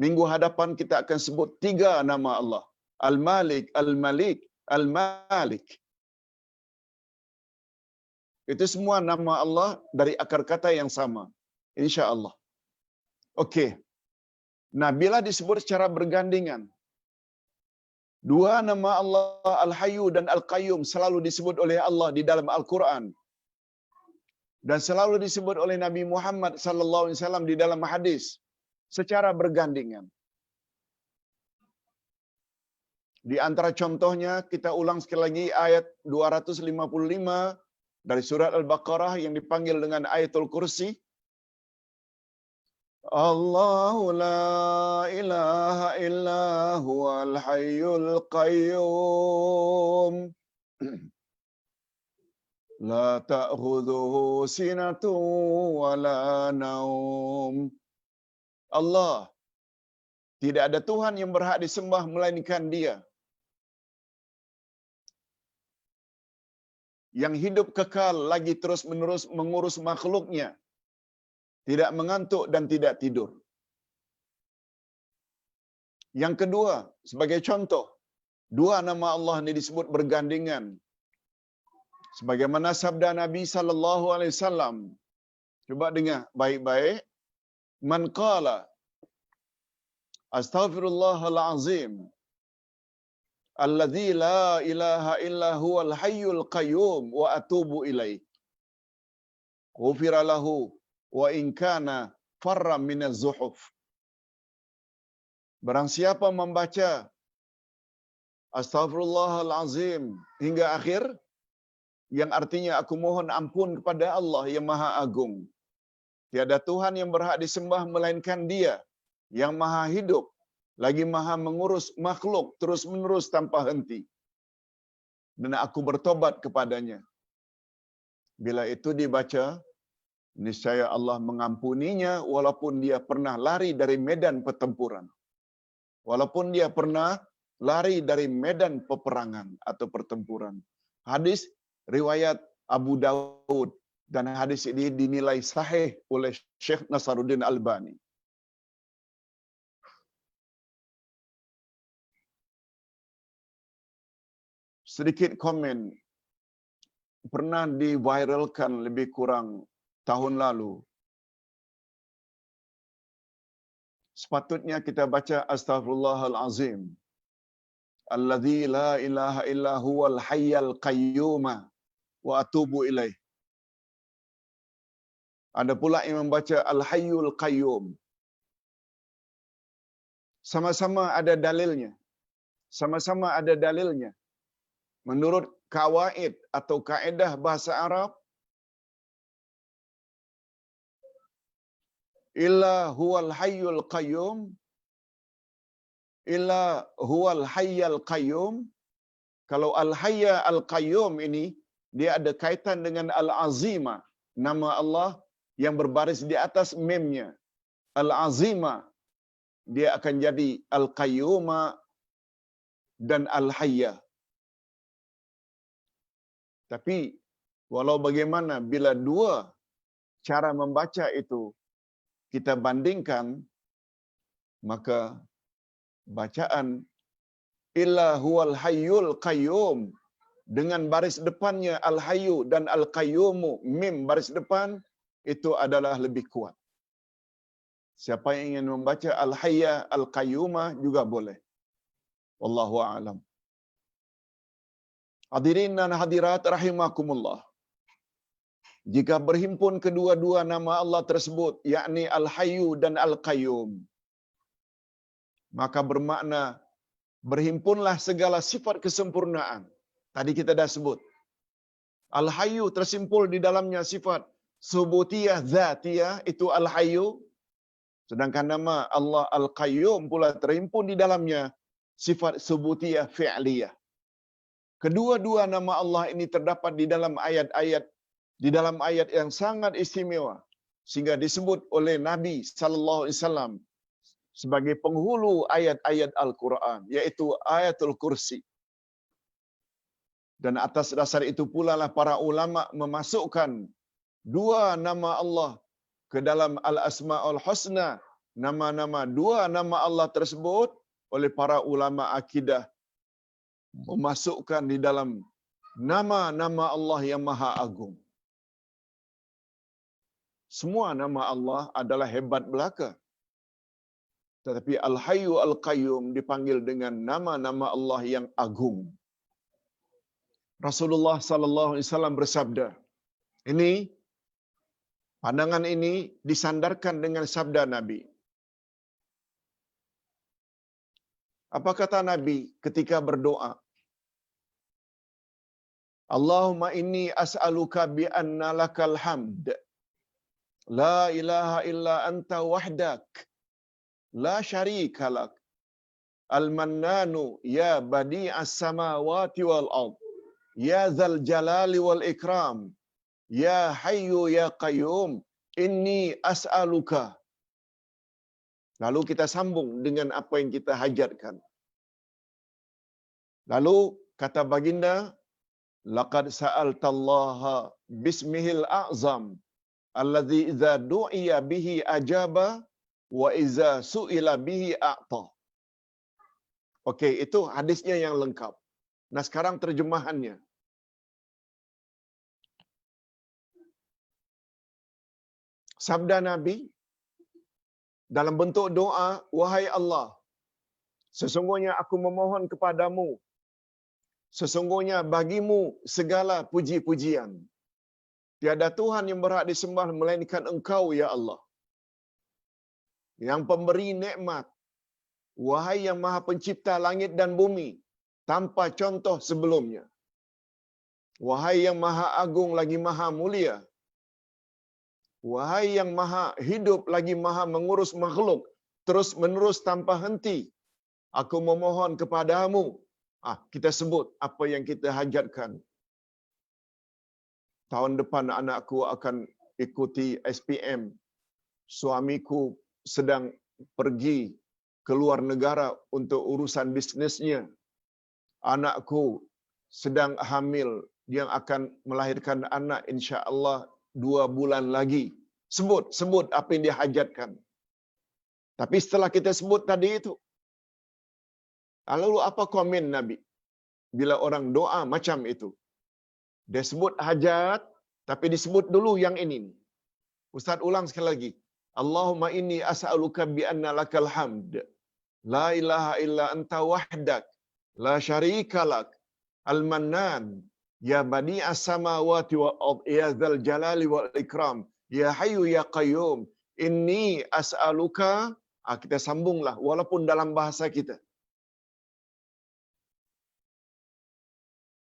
minggu hadapan kita akan sebut tiga nama Allah. Al-Malik, Al-Malik, Al-Malik. Itu semua nama Allah dari akar kata yang sama. InsyaAllah. Okey. Nah, bila disebut secara bergandingan, dua nama Allah, Al-Hayyu dan Al-Qayyum, selalu disebut oleh Allah di dalam Al-Quran. Dan selalu disebut oleh Nabi Muhammad sallallahu alaihi wasallam di dalam hadis secara bergandingan. Di antara contohnya, kita ulang sekali lagi ayat 255 dari surat Al-Baqarah yang dipanggil dengan Ayatul Kursi. Allahu la ilaha illa huwal hayyul qayyum. La ta'khudhuhu sinatun wa la naum. Allah, tidak ada Tuhan yang berhak disembah melainkan Dia, yang hidup kekal lagi terus-menerus mengurus makhluknya, tidak mengantuk dan tidak tidur. Yang kedua, sebagai contoh, dua nama Allah ini disebut bergandingan. Sebagaimana sabda Nabi sallallahu alaihi wasallam. Coba dengar baik-baik. Man qala astaghfirullahal azim alladzi la ilaha illa huwal hayyul qayyum wa atubu ilaih. Ghufira lahu wa in kana farra minaz zuhuf. Barang siapa membaca astaghfirullahal azim hingga akhir, yang artinya aku mohon ampun kepada Allah yang Maha Agung. Tiada Tuhan yang berhak disembah melainkan Dia, yang Maha Hidup, lagi Maha mengurus makhluk terus-menerus tanpa henti. Dan aku bertobat kepadanya. Bila itu dibaca, niscaya Allah mengampuninya walaupun dia pernah lari dari medan pertempuran. Walaupun dia pernah lari dari medan peperangan atau pertempuran. Hadis riwayat Abu Daud, dan hadis ini dinilai sahih oleh Syekh Nasaruddin Albani. Sedikit komen, pernah diviralkan lebih kurang tahun lalu. Sepatutnya kita baca astaghfirullahal azim alladzi la ilaha illa huwal hayyul qayyum wa atubu ilaih. Ada pula yang membaca al-hayyul qayyum. Sama-sama ada dalilnya. Sama-sama ada dalilnya. Menurut kawaid atau kaedah bahasa Arab, illa huwal hayyul qayyum, illa huwal hayyul qayyum. Kalau al-hayya al-qayyum ini, dia ada kaitan dengan al-azima, nama Allah yang berbaris di atas memnya. Al-azima, dia akan jadi al-qayyuma dan al-hayya. Tapi walau bagaimana, bila dua cara membaca itu kita bandingkan, maka bacaan illa huwal hayyul qayyum dengan baris depannya al-hayyu dan al-qayyumu, mim baris depan, itu adalah lebih kuat. Siapa yang ingin membaca al-hayya al-qayyumah juga boleh. Wallahu a'lam. Hadirin dan hadirat rahimakumullah. Jika berhimpun kedua-dua nama Allah tersebut, yakni Al-Hayyu dan Al-Qayyum, maka bermakna berhimpunlah segala sifat kesempurnaan. Tadi kita dah sebut. Al-Hayyu tersimpul di dalamnya sifat subutiyah, zatiyah, itu Al-Hayyu. Sedangkan nama Allah Al-Qayyum pula terhimpun di dalamnya sifat subutiyah fi'liyah. Kedua-dua nama Allah ini terdapat di dalam ayat yang sangat istimewa sehingga disebut oleh Nabi sallallahu alaihi wasallam sebagai penghulu ayat-ayat Al-Quran, yaitu ayatul kursi. Dan atas dasar itu pula lah para ulama memasukkan dua nama Allah ke dalam Al-Asma'ul Husna. Dua nama Allah tersebut oleh para ulama akidah memasukkan di dalam nama-nama Allah yang maha agung. Semua nama Allah adalah hebat belaka. Tetapi Al-Hayyu Al-Qayyum dipanggil dengan nama-nama Allah yang agung. Rasulullah sallallahu alaihi wasallam bersabda, pandangan ini disandarkan dengan sabda Nabi. Apa kata Nabi ketika berdoa? Allahumma inni as'aluka bi anna lakal hamd. La ilaha illa anta wahdak. La syarika lak. Al-mannanu ya badi'as samawati wal ard. Ya dzal jalali wal ikram. Ya hayyu ya qayyum. Inni as'aluka. Lalu kita sambung dengan apa yang kita hajatkan. Lalu kata baginda, laqad sa'altallaha bismihil a'zam allazi idza du'iya bihi ajaba wa idza su'ila bihi a'ta. Okey, itu hadisnya yang lengkap. Nah, sekarang terjemahannya. Sabda Nabi dalam bentuk doa, wahai Allah, sesungguhnya aku memohon kepadamu, sesungguhnya bagimu segala puji-pujian. Tiada Tuhan yang berhak disembah melainkan Engkau, ya Allah. Yang pemberi nikmat, wahai yang maha pencipta langit dan bumi, tanpa contoh sebelumnya. Wahai yang maha agung lagi maha mulia. Wahai yang maha hidup lagi maha mengurus makhluk terus menerus tanpa henti. Aku memohon kepadamu. Kita sebut apa yang kita hajatkan. Tahun depan anakku akan ikuti SPM. Suamiku sedang pergi ke luar negara untuk urusan bisnesnya. Anakku sedang hamil yang akan melahirkan anak insya-Allah 2 bulan lagi. Sebut apa yang dia hajatkan. Tapi setelah kita sebut tadi itu, lalu apa komen Nabi bila orang doa macam itu? Dia sebut hajat, tapi disebut dulu yang ini. Ustaz ulang sekali lagi. Allahumma inni as'aluka bi anna lakal hamd. La ilaha illa anta wahdak. La syarika lak. Al-mannan. Ya badi'as samawati wal ard. Ya dzal jalali wal ikram. Ya hayyu ya qayyum. Inni as'aluka. Kita sambunglah walaupun dalam bahasa kita.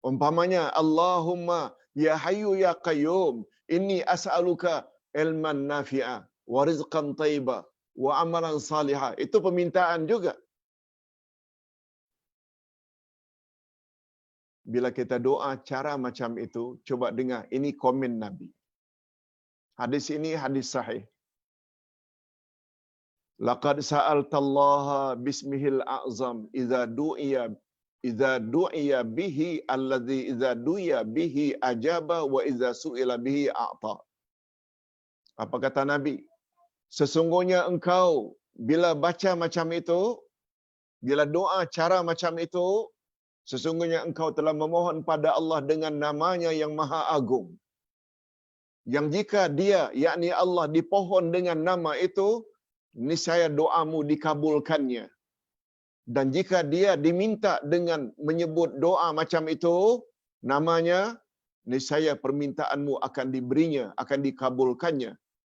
Umpamanya Allahumma ya hayyu ya qayyum inni as'aluka ilman nafi'a wa rizqan thayyiba wa amalan salihah. Itu permintaan juga. Bila kita doa cara macam itu, coba dengar ini komen Nabi. Hadis ini hadis sahih. Laqad sa'altallaha bismihil a'zam idza du'iya bihi alladhi idza du'iya bihi ajaba wa idza su'ila bihi a'ta. Apa kata Nabi? Sesungguhnya engkau bila baca macam itu, bila doa cara macam itu, sesungguhnya engkau telah memohon pada Allah dengan namanya yang maha agung. Yang jika dia, yakni Allah, dipohon dengan nama itu, niscaya doamu dikabulkannya. Dan jika dia diminta dengan menyebut doa macam itu, namanya, niscaya permintaanmu akan diberinya, akan dikabulkannya.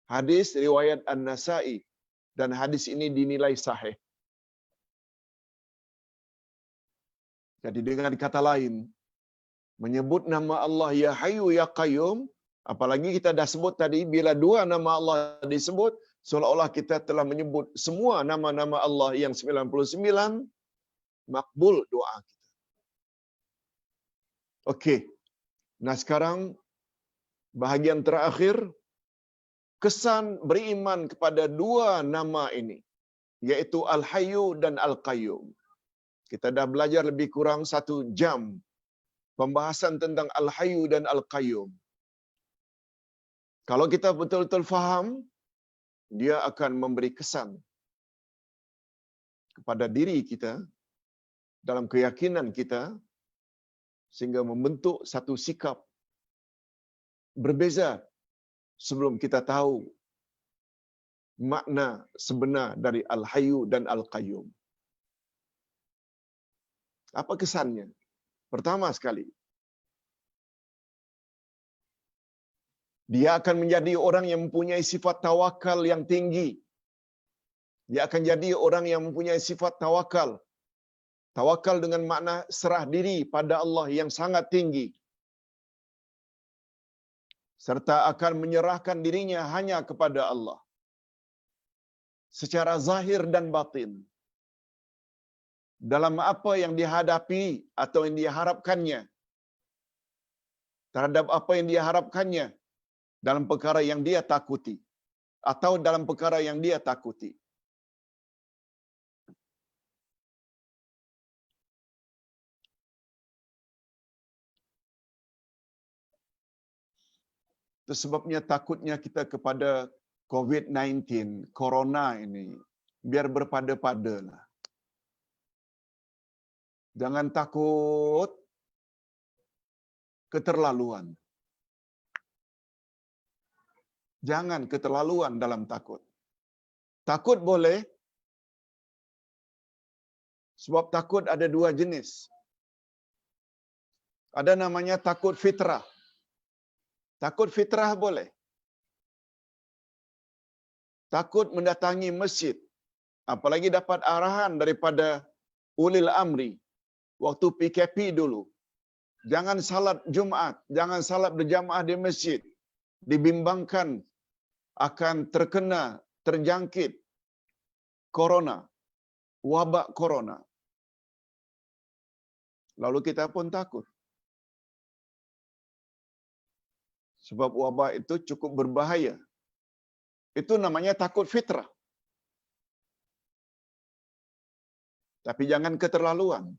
Hadis riwayat An-Nasa'i. Dan hadis ini dinilai sahih. Jadi dengan kata lain, menyebut nama Allah ya Hayyu ya Qayyum, apalagi kita dah sebut tadi, bila dua nama Allah disebut, Seolah-olah kita telah menyebut semua nama-nama Allah yang 99, makbul doa kita. Okey. Nah sekarang bahagian terakhir, kesan beriman kepada dua nama ini, yaitu Al-Hayyu dan Al-Qayyum. Kita dah belajar lebih kurang 1 jam pembahasan tentang Al-Hayyu dan Al-Qayyum. Kalau kita betul-betul faham, dia akan memberi kesan kepada diri kita, dalam keyakinan kita, sehingga membentuk satu sikap berbeza sebelum kita tahu makna sebenar dari Al-Hayyu dan Al-Qayyum. Apa kesannya? Pertama sekali, dia akan menjadi orang yang mempunyai sifat tawakal yang tinggi. Dia akan jadi orang yang mempunyai sifat tawakal. Tawakal dengan makna serah diri pada Allah yang sangat tinggi. Serta akan menyerahkan dirinya hanya kepada Allah, secara zahir dan batin. Dalam apa yang dihadapi atau yang diharapkannya, terhadap apa yang diharapkannya, dalam perkara yang dia takuti, atau dalam perkara yang dia takuti. Itu sebabnya takutnya kita kepada COVID-19, Corona ini, biar berpada-padalah. Jangan takut keterlaluan. Jangan keterlaluan dalam takut. Takut boleh, sebab takut ada dua jenis. Ada namanya takut fitrah. Takut fitrah boleh. Takut mendatangi masjid, apalagi dapat arahan daripada ulil amri waktu PKP dulu. Jangan salat Jumat, jangan salat berjamaah di masjid. Dibimbangkan akan terjangkit corona, wabak corona. Lalu kita pun takut. Sebab wabak itu cukup berbahaya. Itu namanya takut fitrah. Tapi jangan keterlaluan.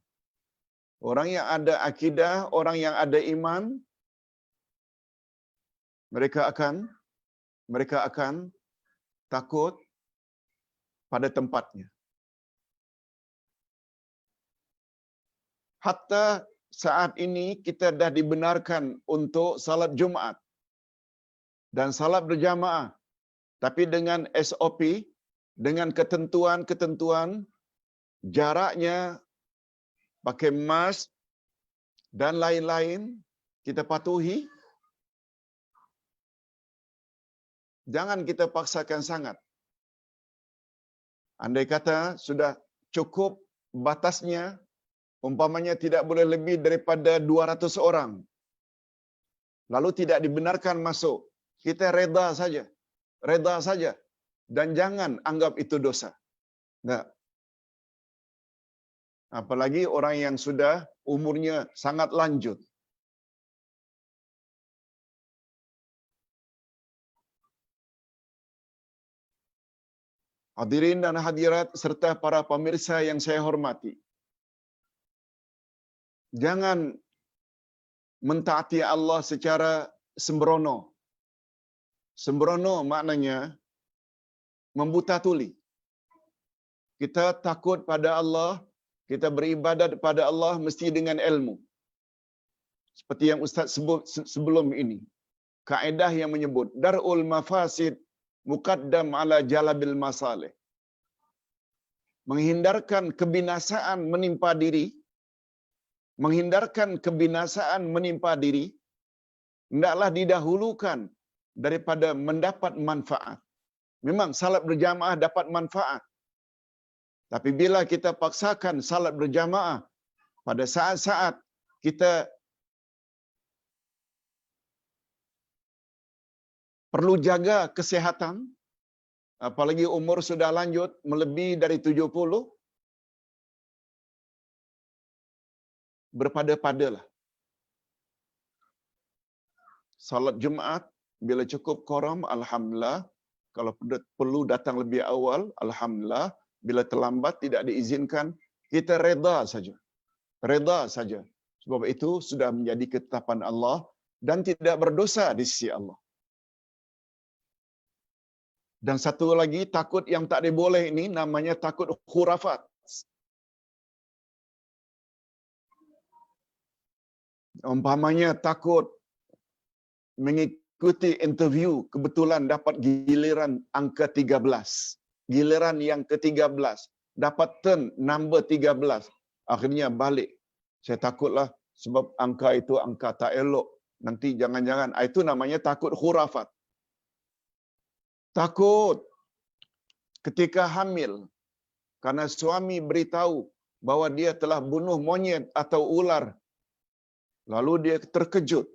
Orang yang ada akidah, orang yang ada iman, mereka akan takut pada tempatnya. Hatta saat ini kita dah dibenarkan untuk salat Jumat dan salat berjamaah, tapi dengan SOP, dengan ketentuan-ketentuan, jaraknya, pakai mask dan lain-lain, kita patuhi. Jangan kita paksakan sangat. Andai kata sudah cukup batasnya, umpamanya tidak boleh lebih daripada 200 orang, lalu tidak dibenarkan masuk, kita reda saja, dan jangan anggap itu dosa. Nah, apalagi orang yang sudah umurnya sangat lanjut. Hadirin dan hadirat serta para pemirsa yang saya hormati, jangan mentaati Allah secara sembrono. Sembrono maknanya membuta tuli. Kita takut pada Allah, kita beribadat pada Allah mesti dengan ilmu. Seperti yang Ustaz sebut sebelum ini. Kaedah yang menyebut dar'ul mafasid muqaddam ala jalabil masalih. Menghindarkan kebinasaan menimpa diri, hendaklah didahulukan daripada mendapat manfaat. Memang salat berjamaah dapat manfaat. Tapi bila kita paksakan salat berjamaah pada saat-saat kita perlu jaga kesihatan, apalagi umur sudah lanjut melebihi dari 70, berpada-padalah. Salat Jumaat bila cukup quorum, alhamdulillah. Kalau perlu datang lebih awal, alhamdulillah. Bila terlambat tidak diizinkan, kita reda saja. Reda saja. Sebab itu sudah menjadi ketetapan Allah dan tidak berdosa di sisi Allah. Dan satu lagi takut yang tak diboleh ini namanya takut khurafat. Umpamanya takut mengikuti interview, kebetulan dapat giliran angka 13. Giliran yang ke-13. Dapat turn number 13. Akhirnya balik. Saya takutlah sebab angka itu angka tak elok. Nanti jangan-jangan. Itu namanya takut khurafat. Takut ketika hamil. Karena suami beritahu bahawa dia telah bunuh monyet atau ular. Lalu dia terkejut.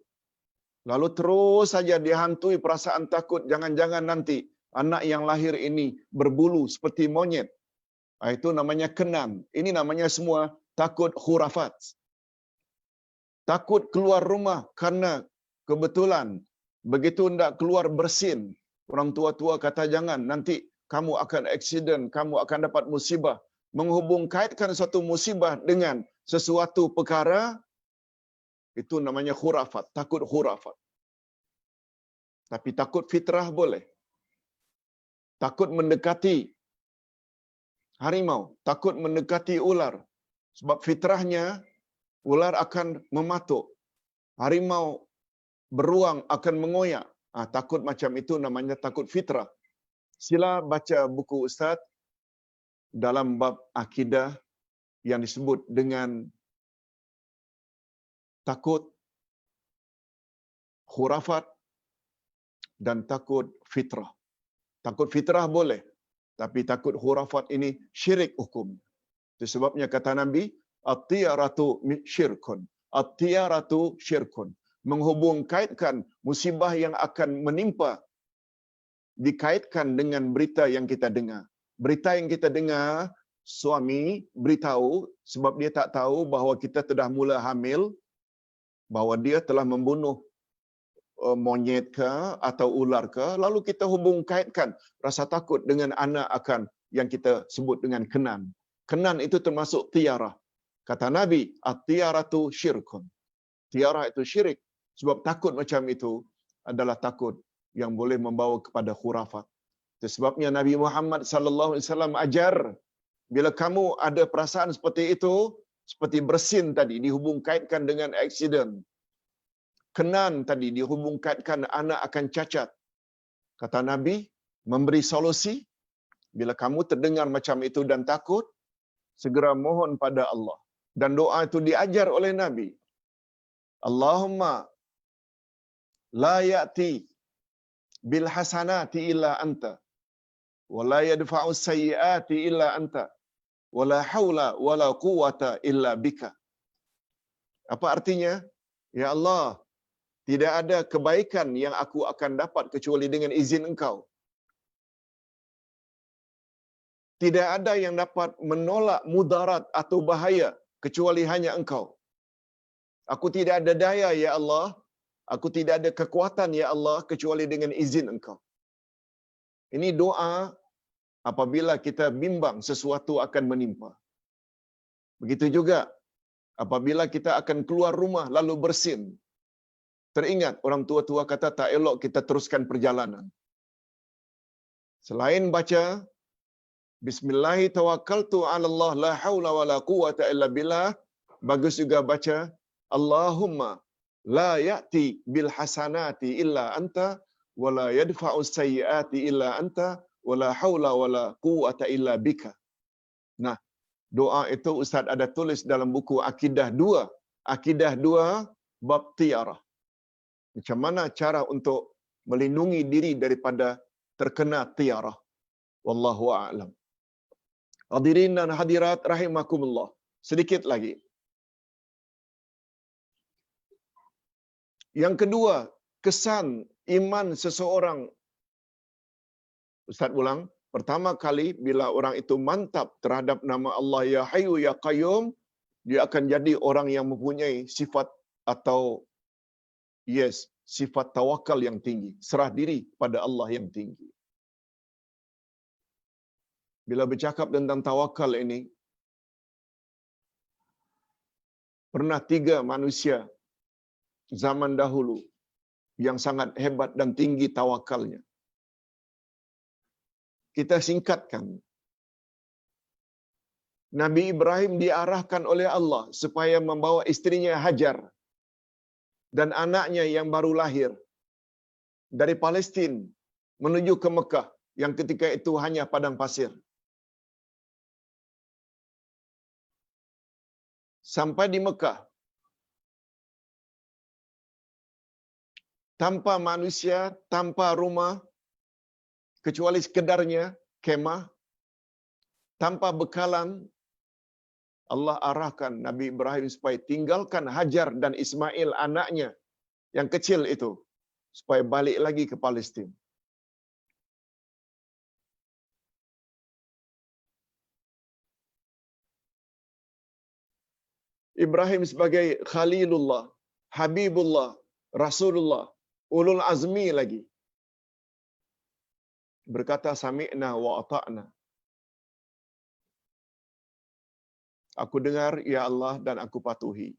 Lalu terus saja dihantui perasaan takut. Jangan-jangan nanti anak yang lahir ini berbulu seperti monyet. Itu namanya kenan. Ini namanya semua takut khurafat. Takut keluar rumah karena kebetulan begitu hendak keluar bersin. Orang tua-tua kata jangan, nanti kamu akan aksiden, kamu akan dapat musibah. Menghubung kaitkan suatu musibah dengan sesuatu perkara, itu namanya khurafat, takut khurafat. Tapi takut fitrah boleh. Takut mendekati harimau, takut mendekati ular. Sebab fitrahnya, ular akan mematuk. Harimau beruang akan mengoyak. Takut macam itu namanya takut fitrah. Sila baca buku Ustaz dalam bab akidah yang disebut dengan takut khurafat dan takut fitrah. Takut fitrah boleh, tapi takut khurafat ini syirik hukum. Itu sebabnya kata Nabi, at-tiyaratu syirkun. At-tiyaratu syirkun. Menghubung kaitkan musibah yang akan menimpa dikaitkan dengan berita yang kita dengar. Berita yang kita dengar, suami beritahu sebab dia tak tahu bahawa kita telah mula hamil, bahawa dia telah membunuh monyet ke atau ular ke, lalu kita hubung kaitkan rasa takut dengan anak akan yang kita sebut dengan kenan. Kenan itu termasuk tiarah. Kata Nabi, at-tiaratu syirkun. Tiarah itu syirik. Sebab takut macam itu adalah takut yang boleh membawa kepada khurafat. Itu sebabnya Nabi Muhammad sallallahu alaihi wasallam ajar, bila kamu ada perasaan seperti itu, seperti bersin tadi dihubung kaitkan dengan aksiden. Kenan tadi dihubung kaitkan anak akan cacat. Kata Nabi, memberi solusi, bila kamu terdengar macam itu dan takut, segera mohon pada Allah. Dan doa itu diajar oleh Nabi. Allahumma la ya'ti bil hasanati illa anta wa la yadfa'u sayyiati illa anta wa la haula wa la quwwata illa bika. Apa artinya? Ya Allah, tidak ada kebaikan yang aku akan dapat kecuali dengan izin Engkau. Tidak ada yang dapat menolak mudarat atau bahaya kecuali hanya Engkau. Aku tidak ada daya, ya Allah. Aku tidak ada kekuatan, ya Allah, kecuali dengan izin Engkau. Ini doa apabila kita bimbang sesuatu akan menimpa. Begitu juga apabila kita akan keluar rumah lalu bersin. Teringat orang tua-tua kata tak elok kita teruskan perjalanan. Selain baca Bismillahi tawakkaltu 'ala Allah la haula wala quwwata illa billah, bagus juga baca Allahumma la ya'ti bil hasanati illa anta wa la yadfa'u sayyiati illa anta wa la haula wala quwwata illa bika. Nah, doa itu Ustaz ada tulis dalam buku Akidah 2. Akidah 2 bab tiarah. Macam mana cara untuk melindungi diri daripada terkena tiarah. Wallahu a'lam. Hadirin dan hadirat rahimakumullah. Sedikit lagi. Yang kedua, kesan iman seseorang Ustaz ulang, pertama kali bila orang itu mantap terhadap nama Allah Ya Hayyu Ya Qayyum, dia akan jadi orang yang mempunyai sifat atau sifat tawakal yang tinggi, serah diri pada Allah yang tinggi. Bila bercakap tentang tawakal ini, pernah 3 manusia zaman dahulu yang sangat hebat dan tinggi tawakalnya. Kita singkatkan. Nabi Ibrahim diarahkan oleh Allah supaya membawa istrinya Hajar dan anaknya yang baru lahir dari Palestin menuju ke Mekah yang ketika itu hanya padang pasir. Sampai di Mekah, tanpa manusia, tanpa rumah, kecuali sekedarnya kemah, tanpa bekalan, Allah arahkan Nabi Ibrahim supaya tinggalkan Hajar dan Ismail anaknya yang kecil itu, supaya balik lagi ke Palestin. Ibrahim sebagai Khalilullah, Habibullah, Rasulullah, ulul azmi lagi, berkata sami'na wa ata'na. Aku dengar ya Allah dan aku patuhi.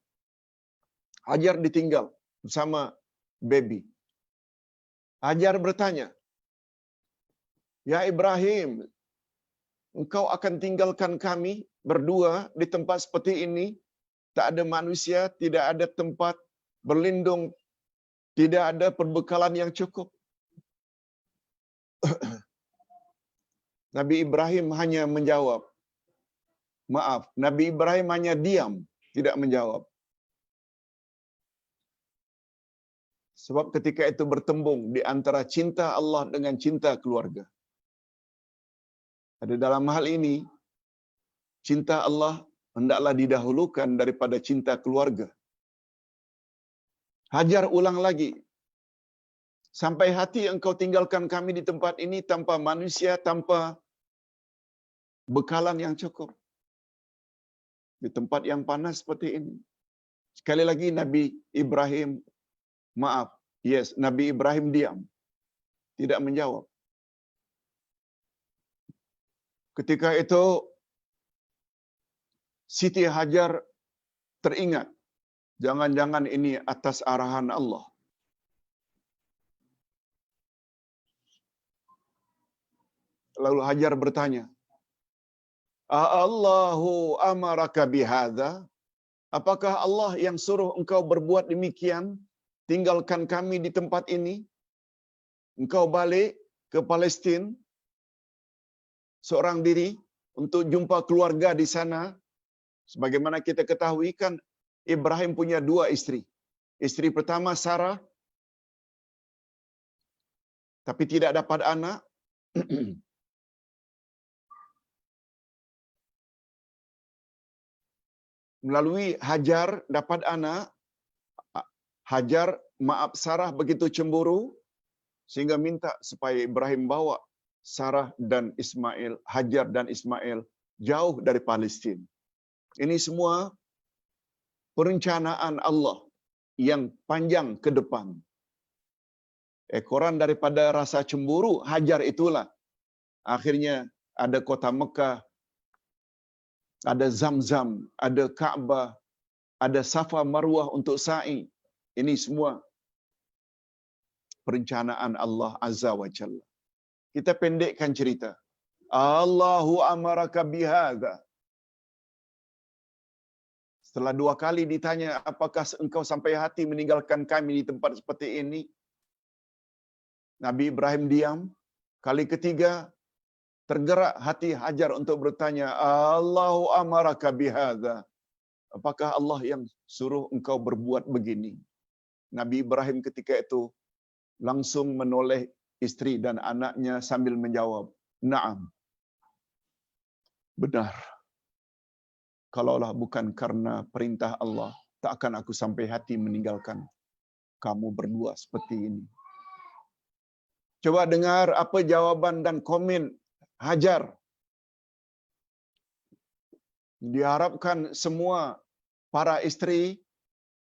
Hajar ditinggal bersama baby. Hajar bertanya, "Ya Ibrahim, engkau akan tinggalkan kami berdua di tempat seperti ini? Tak ada manusia, tidak ada tempat berlindung, tidak ada perbekalan yang cukup." Nabi Ibrahim hanya menjawab, maaf, Nabi Ibrahim hanya diam, tidak menjawab. Sebab ketika itu bertembung di antara cinta Allah dengan cinta keluarga. Ada dalam hal ini, cinta Allah hendaklah didahulukan daripada cinta keluarga. Hajar ulang lagi, "Sampai hati engkau tinggalkan kami di tempat ini tanpa manusia, tanpa bekalan yang cukup. Di tempat yang panas seperti ini." Sekali lagi Nabi Ibrahim, maaf, Nabi Ibrahim diam, tidak menjawab. Ketika itu Siti Hajar teringat, jangan-jangan ini atas arahan Allah. Lalu Hajar bertanya, "Allahu amaraka bihadza?" Apakah Allah yang suruh engkau berbuat demikian? Tinggalkan kami di tempat ini? Engkau balik ke Palestin seorang diri untuk jumpa keluarga di sana? Sebagaimana kita ketahui kan Ibrahim punya 2 istri. Istri pertama Sarah, tapi tidak dapat anak. Melalui Hajar dapat anak. Sarah begitu cemburu sehingga minta supaya Ibrahim bawa Sarah dan Ismail, Hajar dan Ismail jauh dari Palestin. Ini semua perencanaan Allah yang panjang ke depan. Ekoran daripada rasa cemburu Hajar itulah akhirnya ada kota Mekah, ada Zamzam, ada Ka'bah, ada Safa Marwah untuk sa'i. Ini semua perencanaan Allah Azza wa Jalla. Kita pendekkan cerita. Allahu amaraka bihadza. Setelah 2 kali ditanya, apakah engkau sampai hati meninggalkan kami di tempat seperti ini? Nabi Ibrahim diam. Kali ketiga, tergerak hati Hajar untuk bertanya, Allahu amaraka bihadza. Apakah Allah yang suruh engkau berbuat begini? Nabi Ibrahim ketika itu langsung menoleh istri dan anaknya sambil menjawab, "Na'am." Benar. Kalaulah bukan karena perintah Allah, tak akan aku sampai hati meninggalkan kamu berdua seperti ini. Coba dengar apa jawaban dan komen Hajar. Diharapkan semua para isteri,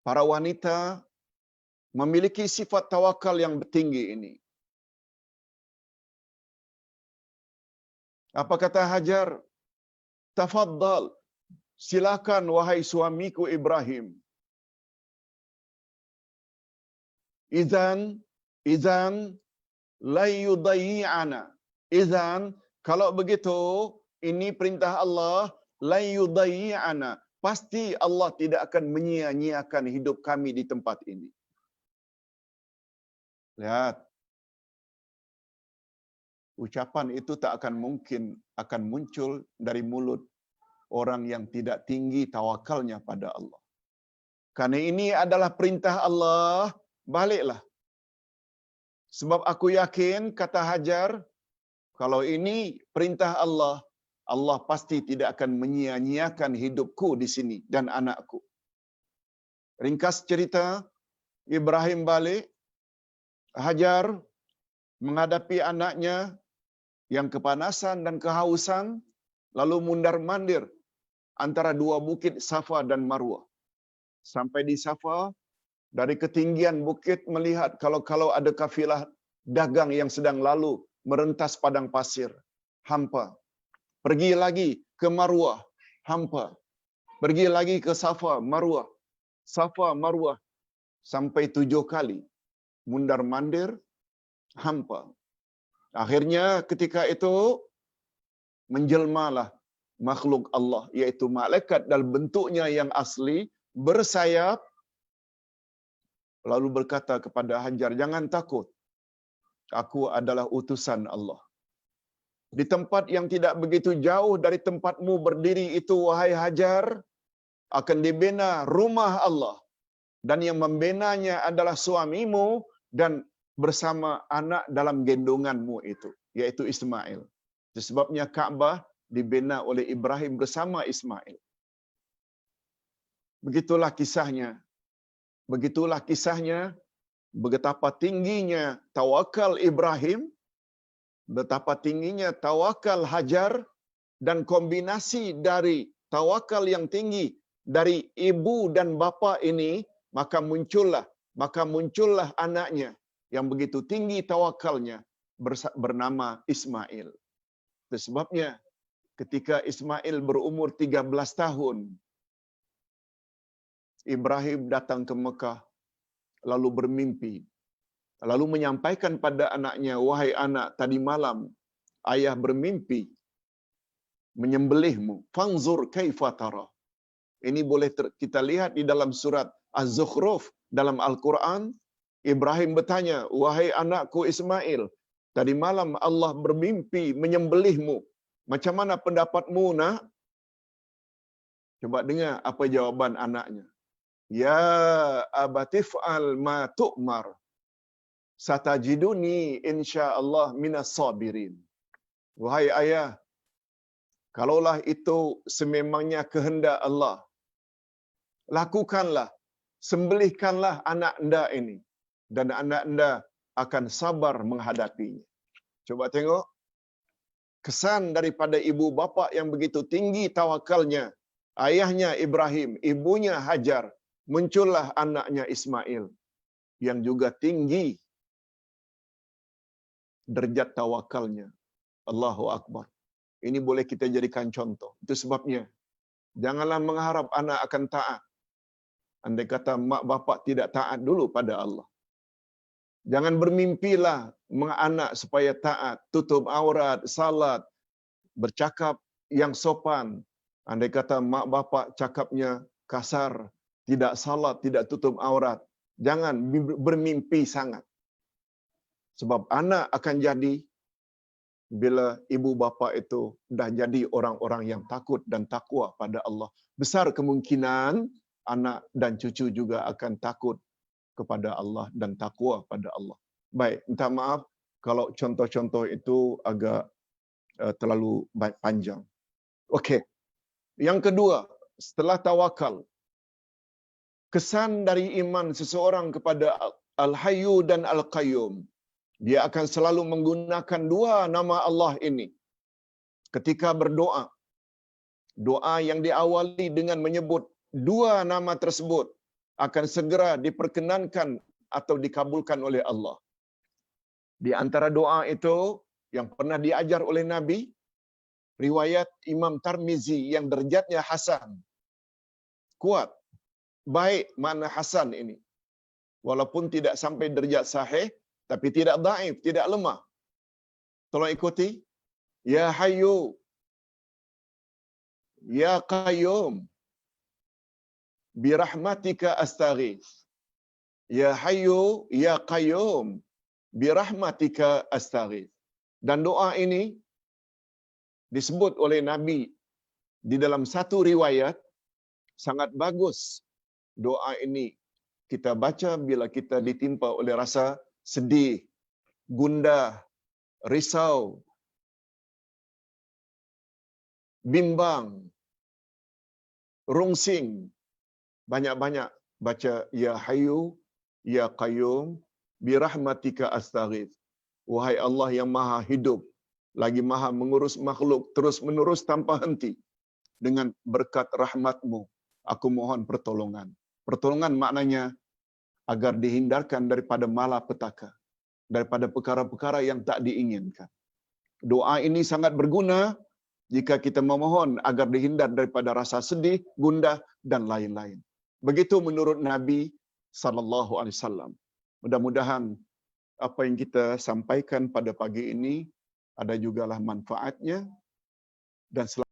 para wanita memiliki sifat tawakal yang tinggi ini. Apa kata Hajar? Tafaddal, silakan wahai suamiku Ibrahim. Izan la yudayyi'ana. Izan, kalau begitu, ini perintah Allah, la yudayyi'ana. Pasti Allah tidak akan menyia-nyiakan hidup kami di tempat ini. Lihat. Ucapan itu tak akan mungkin akan muncul dari mulut orang yang tidak tinggi tawakalnya pada Allah. Karena ini adalah perintah Allah, baliklah. Sebab aku yakin, kata Hajar, kalau ini perintah Allah, Allah pasti tidak akan menyia-nyiakan hidupku di sini dan anakku. Ringkas cerita, Ibrahim balik, Hajar menghadapi anaknya yang kepanasan dan kehausan, lalu mundar-mandir antara dua bukit Safa dan Marwah. Sampai di Safa, dari ketinggian bukit melihat kalau ada kafilah dagang yang sedang lalu merentas padang pasir, hampa. Pergi lagi ke Marwah, hampa. Pergi lagi ke Safa, Marwah. Safa, Marwah. Sampai 7 kali. Mundar-mandir, hampa. Akhirnya ketika itu menjelmalah makhluk Allah, yaitu malaikat dalam bentuknya yang asli, bersayap, lalu berkata kepada Hajar, jangan takut, aku adalah utusan Allah. Di tempat yang tidak begitu jauh dari tempatmu berdiri itu, wahai Hajar, akan dibina rumah Allah. Dan yang membinanya adalah suamimu dan bersama anak dalam gendonganmu itu, yaitu Ismail. Itu sebabnya Kaabah dibina oleh Ibrahim bersama Ismail. Begitulah kisahnya. Begitulah kisahnya, betapa tingginya tawakal Ibrahim, betapa tingginya tawakal Hajar, dan kombinasi dari tawakal yang tinggi dari ibu dan bapa ini, maka muncullah anaknya yang begitu tinggi tawakalnya bernama Ismail. Itu sebabnya ketika Ismail berumur 13 tahun, Ibrahim datang ke Mekah, lalu bermimpi, lalu menyampaikan pada anaknya, wahai anak, tadi malam ayah bermimpi menyembelihmu. Fanzur kaifa tara. Ini boleh kita lihat di dalam surat Az-Zukhruf dalam Al-Quran. Ibrahim bertanya, wahai anakku Ismail, tadi malam Allah bermimpi menyembelihmu. Macam mana pendapatmu, nak? Coba dengar apa jawaban anaknya. Ya abatif'al ma tu'mar. Satajiduni insyaallah minas sabirin. Wahai ayah, kalaulah itu sememangnya kehendak Allah, lakukanlah, sembelihkanlah anak anda ini, dan anak anda akan sabar menghadapinya. Coba tengok kesan daripada ibu bapa yang begitu tinggi tawakalnya. Ayahnya Ibrahim, ibunya Hajar, muncullah anaknya Ismail yang juga tinggi derajat tawakalnya. Allahu Akbar. Ini boleh kita jadikan contoh. Itu sebabnya janganlah mengharap anak akan taat. Andai kata mak bapak tidak taat dulu pada Allah. Jangan bermimpilah anak supaya taat, tutup aurat, salat, bercakap yang sopan. Andai kata mak bapak cakapnya kasar, tidak salat, tidak tutup aurat. Jangan bermimpi sangat. Sebab anak akan jadi bila ibu bapa itu dah jadi orang-orang yang takut dan takwa pada Allah. Besar kemungkinan anak dan cucu juga akan takut kepada Allah dan takwa pada Allah. Baik, minta maaf kalau contoh-contoh itu agak terlalu panjang. Okey. Yang kedua, setelah tawakal, kesan dari iman seseorang kepada Al-Hayyu dan Al-Qayyum. Dia akan selalu menggunakan dua nama Allah ini ketika berdoa. Doa yang diawali dengan menyebut dua nama tersebut akan segera diperkenankan atau dikabulkan oleh Allah. Di antara doa itu yang pernah diajar oleh Nabi, riwayat Imam Tirmizi yang derajatnya hasan. Kuat, baik makna hasan ini. Walaupun tidak sampai derajat sahih, tapi tidak dhaif, tidak lemah. Tolong ikuti. Ya Hayyu, Ya Qayyum, birahmatika astaghits. Ya Hayyu, Ya Qayyum, birahmatika astaghits. Dan doa ini disebut oleh Nabi di dalam satu riwayat, sangat bagus doa ini kita baca bila kita ditimpa oleh rasa sedih, gundah, risau, bimbang, rungsing. Banyak-banyak baca Ya Hayyu, Ya Qayyum, birahmatika astaghits. Wahai Allah yang maha hidup, lagi maha mengurus makhluk terus-menerus tanpa henti. Dengan berkat rahmat-Mu, aku mohon pertolongan. Pertolongan maknanya agar dihindarkan daripada malapetaka, daripada perkara-perkara yang tak diinginkan. Doa ini sangat berguna jika kita memohon agar dihindar daripada rasa sedih, gundah dan lain-lain. Begitu menurut Nabi sallallahu alaihi wasallam. Mudah-mudahan apa yang kita sampaikan pada pagi ini ada jugalah manfaatnya dan